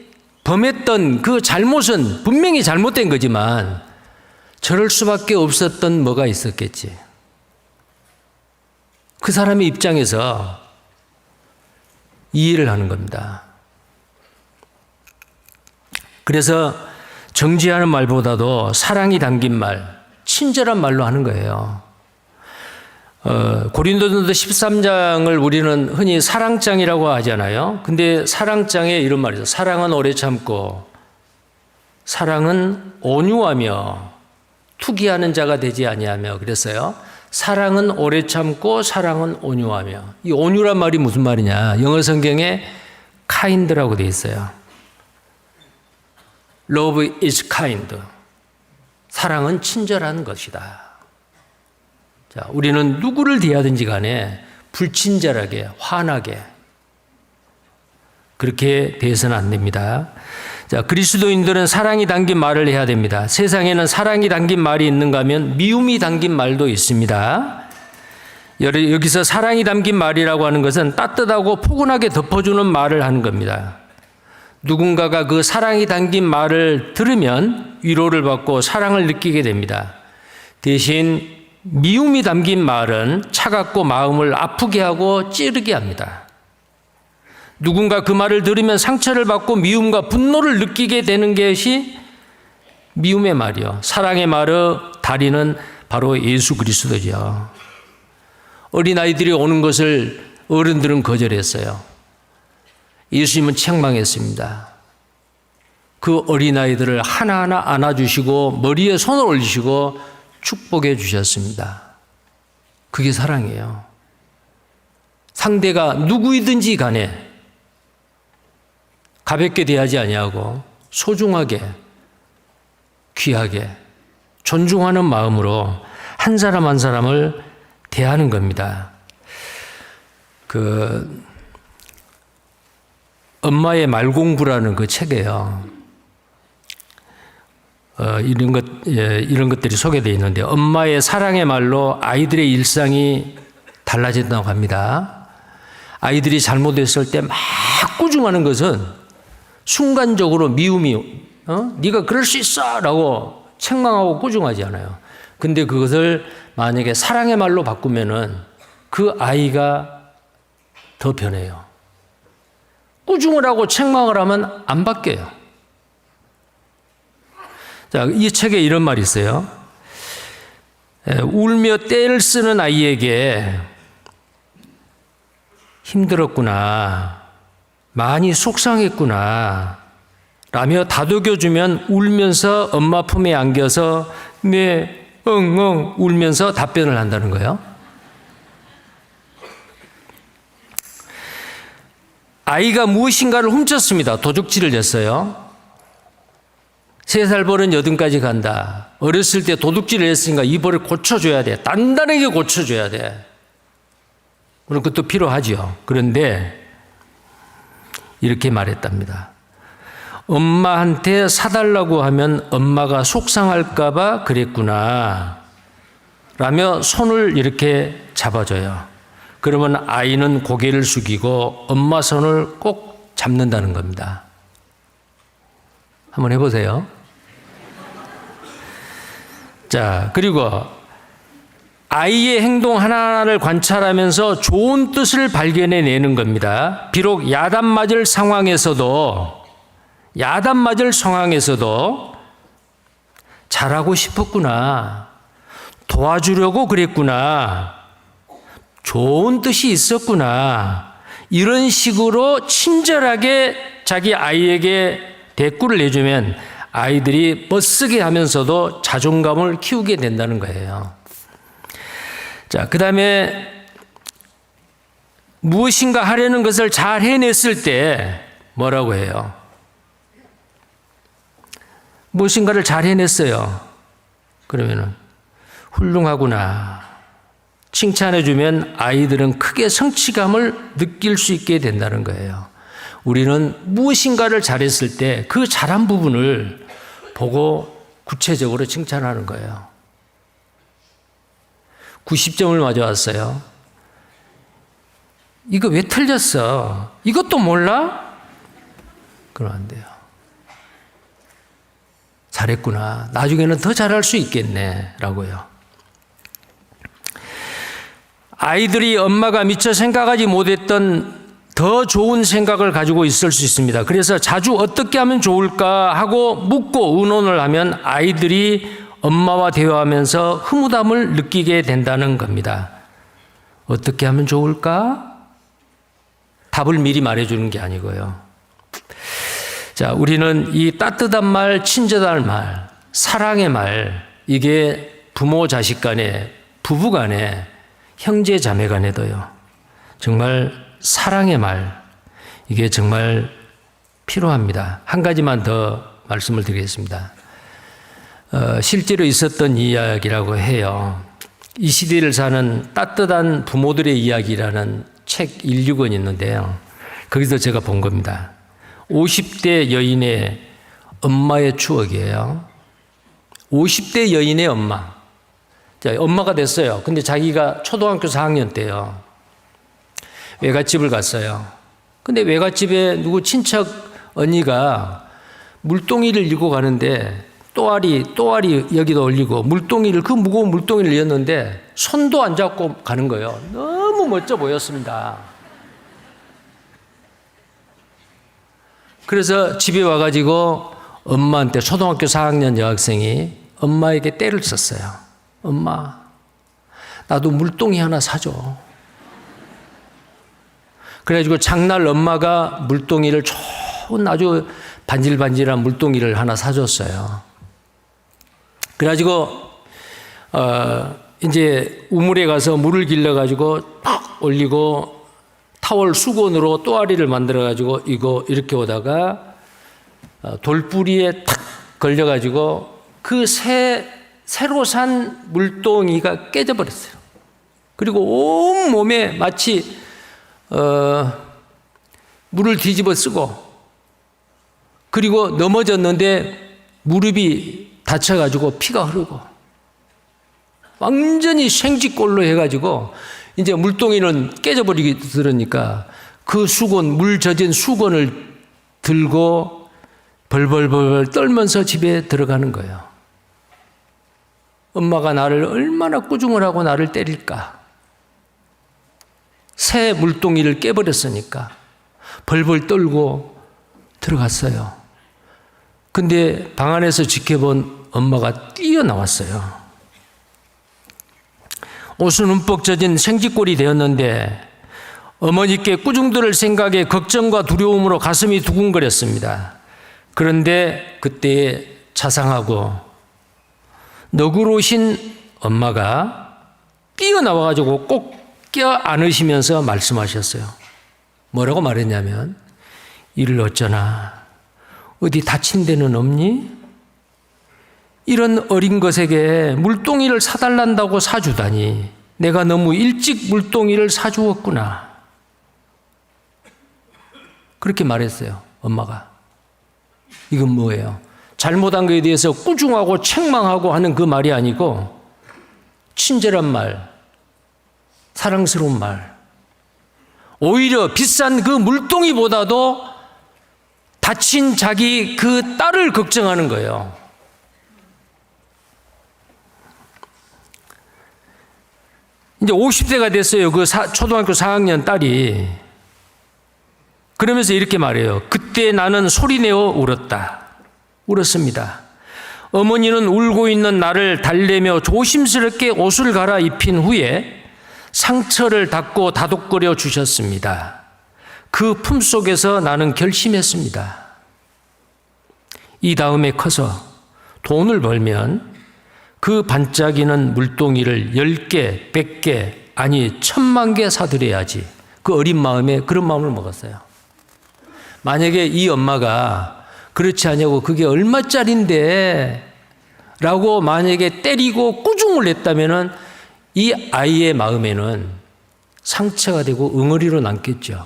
범했던 그 잘못은 분명히 잘못된 거지만 저럴 수밖에 없었던 뭐가 있었겠지. 그 사람의 입장에서 이해를 하는 겁니다. 그래서 정죄하는 말보다도 사랑이 담긴 말, 친절한 말로 하는 거예요. 고린도전서 13장을 우리는 흔히 사랑장이라고 하잖아요. 근데 사랑장에 이런 말이 있어요. 사랑은 오래 참고 사랑은 온유하며 투기하는 자가 되지 아니하며 그랬어요. 사랑은 오래 참고 사랑은 온유하며. 이 온유란 말이 무슨 말이냐? 영어 성경에 kind라고 되어 있어요. Love is kind. 사랑은 친절한 것이다. 자, 우리는 누구를 대하든지 간에 불친절하게, 화나게 그렇게 대해서는 안 됩니다. 자, 그리스도인들은 사랑이 담긴 말을 해야 됩니다. 세상에는 사랑이 담긴 말이 있는가 하면 미움이 담긴 말도 있습니다. 여기서 사랑이 담긴 말이라고 하는 것은 따뜻하고 포근하게 덮어주는 말을 하는 겁니다. 누군가가 그 사랑이 담긴 말을 들으면 위로를 받고 사랑을 느끼게 됩니다. 대신 미움이 담긴 말은 차갑고 마음을 아프게 하고 찌르게 합니다. 누군가 그 말을 들으면 상처를 받고 미움과 분노를 느끼게 되는 것이 미움의 말이요. 사랑의 말의 달인은 바로 예수 그리스도죠. 어린아이들이 오는 것을 어른들은 거절했어요. 예수님은 책망했습니다. 그 어린아이들을 하나하나 안아주시고 머리에 손을 올리시고 축복해 주셨습니다. 그게 사랑이에요. 상대가 누구이든지 간에 가볍게 대하지 아니하고 소중하게, 귀하게, 존중하는 마음으로 한 사람 한 사람을 대하는 겁니다. 엄마의 말공부라는 그 책이에요. 이런 것들이 소개되어 있는데, 엄마의 사랑의 말로 아이들의 일상이 달라진다고 합니다. 아이들이 잘못했을 때 막 꾸중하는 것은 순간적으로 미움이 네가 그럴 수 있어 라고 책망하고 꾸중하지 않아요. 근데 그것을 만약에 사랑의 말로 바꾸면은 그 아이가 더 변해요. 꾸중을 하고 책망을 하면 안 바뀌어요. 자, 이 책에 이런 말이 있어요. 울며 떼를 쓰는 아이에게 힘들었구나, 많이 속상했구나 라며 다독여주면 울면서 엄마 품에 안겨서 네, 엉엉 울면서 답변을 한다는 거예요. 아이가 무엇인가를 훔쳤습니다. 도둑질을 했어요. 3살 벌은 8까지 간다. 어렸을 때 도둑질을 했으니까 이 벌을 고쳐줘야 돼. 단단하게 고쳐줘야 돼. 그런 것도 필요하죠. 그런데 이렇게 말했답니다. 엄마한테 사달라고 하면 엄마가 속상할까 봐 그랬구나 라며 손을 이렇게 잡아줘요. 그러면 아이는 고개를 숙이고 엄마 손을 꼭 잡는다는 겁니다. 한번 해보세요. 자, 그리고 아이의 행동 하나하나를 관찰하면서 좋은 뜻을 발견해내는 겁니다. 비록 야단 맞을 상황에서도 잘하고 싶었구나, 도와주려고 그랬구나, 좋은 뜻이 있었구나, 이런 식으로 친절하게 자기 아이에게 대꾸를 내주면 아이들이 멋쓰게 하면서도 자존감을 키우게 된다는 거예요. 자, 그 다음에 무엇인가 하려는 것을 잘 해냈을 때 뭐라고 해요? 무엇인가를 잘 해냈어요. 그러면은 훌륭하구나 칭찬해주면 아이들은 크게 성취감을 느낄 수 있게 된다는 거예요. 우리는 무엇인가를 잘했을 때 그 잘한 부분을 보고 구체적으로 칭찬하는 거예요. 90점을 맞아왔어요. 이거 왜 틀렸어? 이것도 몰라? 그러면 안 돼요. 잘했구나. 나중에는 더 잘할 수 있겠네. 라고요. 아이들이 엄마가 미처 생각하지 못했던 더 좋은 생각을 가지고 있을 수 있습니다. 그래서 자주 어떻게 하면 좋을까 하고 묻고 의논을 하면 아이들이 엄마와 대화하면서 흐뭇함을 느끼게 된다는 겁니다. 어떻게 하면 좋을까? 답을 미리 말해주는 게 아니고요. 자, 우리는 이 따뜻한 말, 친절한 말, 사랑의 말, 이게 부모 자식 간에, 부부 간에, 형제 자매 간에도요. 정말 사랑의 말, 이게 정말 필요합니다. 한 가지만 더 말씀을 드리겠습니다. 실제로 있었던 이야기라고 해요. 이 시대를 사는 따뜻한 부모들의 이야기라는 책 1, 6권 있는데요. 거기서 제가 본 겁니다. 50대 여인의 엄마의 추억이에요. 50대 여인의 엄마. 자, 엄마가 됐어요. 근데 자기가 초등학교 4학년 때요. 외갓집을 갔어요. 근데 외갓집에 누구 친척 언니가 물동이를 이고 가는데 또아리 여기다 올리고 물동이를, 그 무거운 물동이를 이었는데 손도 안 잡고 가는 거예요. 너무 멋져 보였습니다. 그래서 집에 와가지고 엄마한테, 초등학교 4학년 여학생이 엄마에게 떼를 썼어요. 엄마, 나도 물동이 하나 사줘. 그래가지고 장날 엄마가 물동이를, 좋은 아주 반질반질한 물동이를 하나 사줬어요. 그래가지고 이제 우물에 가서 물을 길러가지고 탁 올리고 타월 수건으로 또아리를 만들어가지고 이거 이렇게 오다가 돌뿌리에 탁 걸려가지고 그 새로 산 물동이가 깨져버렸어요. 그리고 온 몸에 마치 물을 뒤집어 쓰고, 그리고 넘어졌는데 무릎이 다쳐가지고 피가 흐르고, 완전히 생쥐꼴로 해가지고 이제 물동이는 깨져버리기 들으니까 그 수건, 물 젖은 수건을 들고 벌벌벌 떨면서 집에 들어가는 거예요. 엄마가 나를 얼마나 꾸중을 하고 나를 때릴까. 새 물동이를 깨버렸으니까 벌벌 떨고 들어갔어요. 근데 방 안에서 지켜본 엄마가 뛰어나왔어요. 옷은 흠뻑 젖은 생쥐꼴이 되었는데 어머니께 꾸중들을 생각에 걱정과 두려움으로 가슴이 두근거렸습니다. 그런데 그때 자상하고 너그러우신 엄마가 뛰어나와가지고 꼭 껴안으시면서 말씀하셨어요. 뭐라고 말했냐면, 이를 어쩌나, 어디 다친 데는 없니? 이런 어린 것에게 물동이를 사달란다고 사주다니, 내가 너무 일찍 물동이를 사주었구나. 그렇게 말했어요, 엄마가. 이건 뭐예요? 잘못한 것에 대해서 꾸중하고 책망하고 하는 그 말이 아니고 친절한 말, 사랑스러운 말. 오히려 비싼 그 물동이보다도 다친 자기 그 딸을 걱정하는 거예요. 이제 50대가 됐어요. 그 초등학교 4학년 딸이. 그러면서 이렇게 말해요. 그때 나는 소리내어 울었습니다. 어머니는 울고 있는 나를 달래며 조심스럽게 옷을 갈아입힌 후에 상처를 닦고 다독거려 주셨습니다. 그 품속에서 나는 결심했습니다. 이 다음에 커서 돈을 벌면 그 반짝이는 물동이를 10개, 100개, 아니 1000만 개 사드려야지. 그 어린 마음에 그런 마음을 먹었어요. 만약에 이 엄마가 그렇지 않냐고, 그게 얼마짜린데 라고 만약에 때리고 꾸중을 했다면은 이 아이의 마음에는 상처가 되고 응어리로 남겠죠.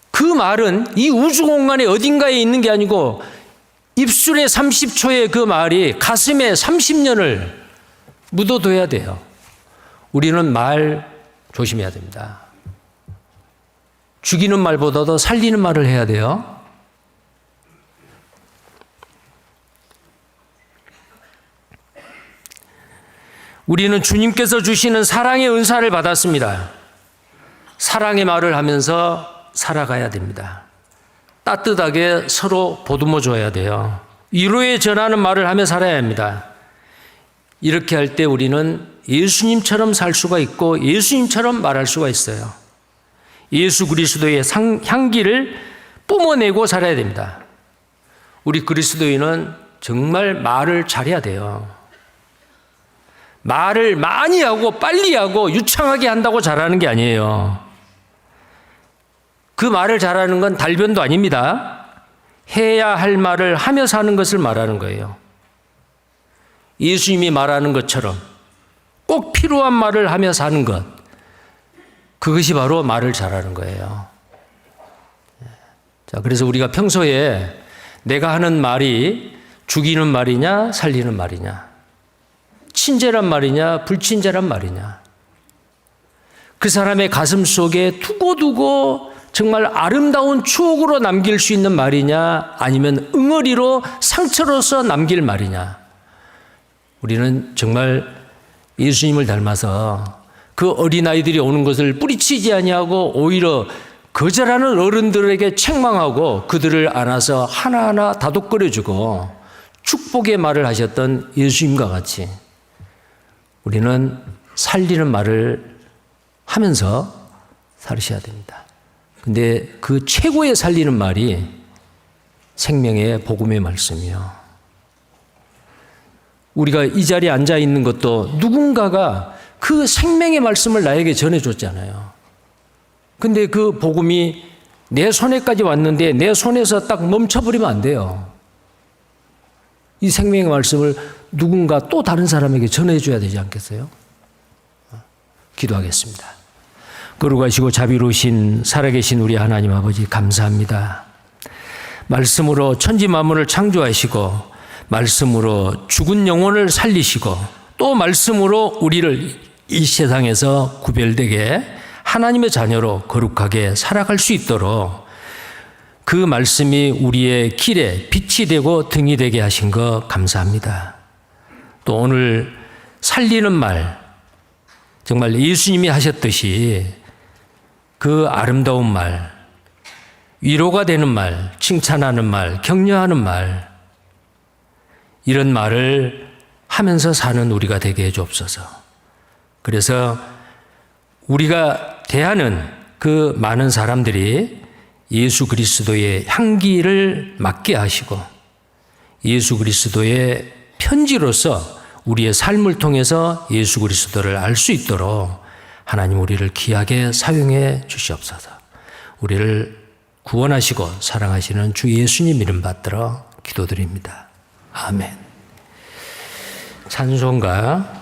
그 말은 이 우주 공간의 어딘가에 있는 게 아니고 입술에 30초의 그 말이 가슴에 30년을 묻어둬야 돼요. 우리는 말 조심해야 됩니다. 죽이는 말보다도 살리는 말을 해야 돼요. 우리는 주님께서 주시는 사랑의 은사를 받았습니다. 사랑의 말을 하면서 살아가야 됩니다. 따뜻하게 서로 보듬어 줘야 돼요. 위로에 전하는 말을 하며 살아야 합니다. 이렇게 할 때 우리는 예수님처럼 살 수가 있고 예수님처럼 말할 수가 있어요. 예수 그리스도의 향기를 뿜어내고 살아야 됩니다. 우리 그리스도인은 정말 말을 잘해야 돼요. 말을 많이 하고 빨리 하고 유창하게 한다고 잘하는 게 아니에요. 그 말을 잘하는 건 달변도 아닙니다. 해야 할 말을 하며 사는 것을 말하는 거예요. 예수님이 말하는 것처럼 꼭 필요한 말을 하며 사는 것, 그것이 바로 말을 잘하는 거예요. 자, 그래서 우리가 평소에 내가 하는 말이 죽이는 말이냐, 살리는 말이냐, 친절한 말이냐, 불친절한 말이냐, 그 사람의 가슴 속에 두고두고 정말 아름다운 추억으로 남길 수 있는 말이냐, 아니면 응어리로 상처로서 남길 말이냐. 우리는 정말 예수님을 닮아서 그 어린아이들이 오는 것을 뿌리치지 아니하고 오히려 거절하는 어른들에게 책망하고 그들을 안아서 하나하나 다독거려주고 축복의 말을 하셨던 예수님과 같이 우리는 살리는 말을 하면서 살으셔야 됩니다. 근데 그 최고의 살리는 말이 생명의 복음의 말씀이요. 우리가 이 자리에 앉아 있는 것도 누군가가 그 생명의 말씀을 나에게 전해줬잖아요. 근데 그 복음이 내 손에까지 왔는데 내 손에서 딱 멈춰버리면 안 돼요. 이 생명의 말씀을 누군가 또 다른 사람에게 전해줘야 되지 않겠어요? 기도하겠습니다. 거룩하시고 자비로우신 살아계신 우리 하나님 아버지 감사합니다. 말씀으로 천지 만물을 창조하시고 말씀으로 죽은 영혼을 살리시고 또 말씀으로 우리를 이 세상에서 구별되게 하나님의 자녀로 거룩하게 살아갈 수 있도록 그 말씀이 우리의 길에 빛이 되고 등이 되게 하신 것 감사합니다. 또 오늘 살리는 말, 정말 예수님이 하셨듯이 그 아름다운 말, 위로가 되는 말, 칭찬하는 말, 격려하는 말, 이런 말을 하면서 사는 우리가 되게 해주옵소서. 그래서 우리가 대하는 그 많은 사람들이 예수 그리스도의 향기를 맡게 하시고 예수 그리스도의 편지로서 우리의 삶을 통해서 예수 그리스도를 알 수 있도록 하나님 우리를 귀하게 사용해 주시옵소서. 우리를 구원하시고 사랑하시는 주 예수님 이름 받들어 기도드립니다. 아멘. 찬송가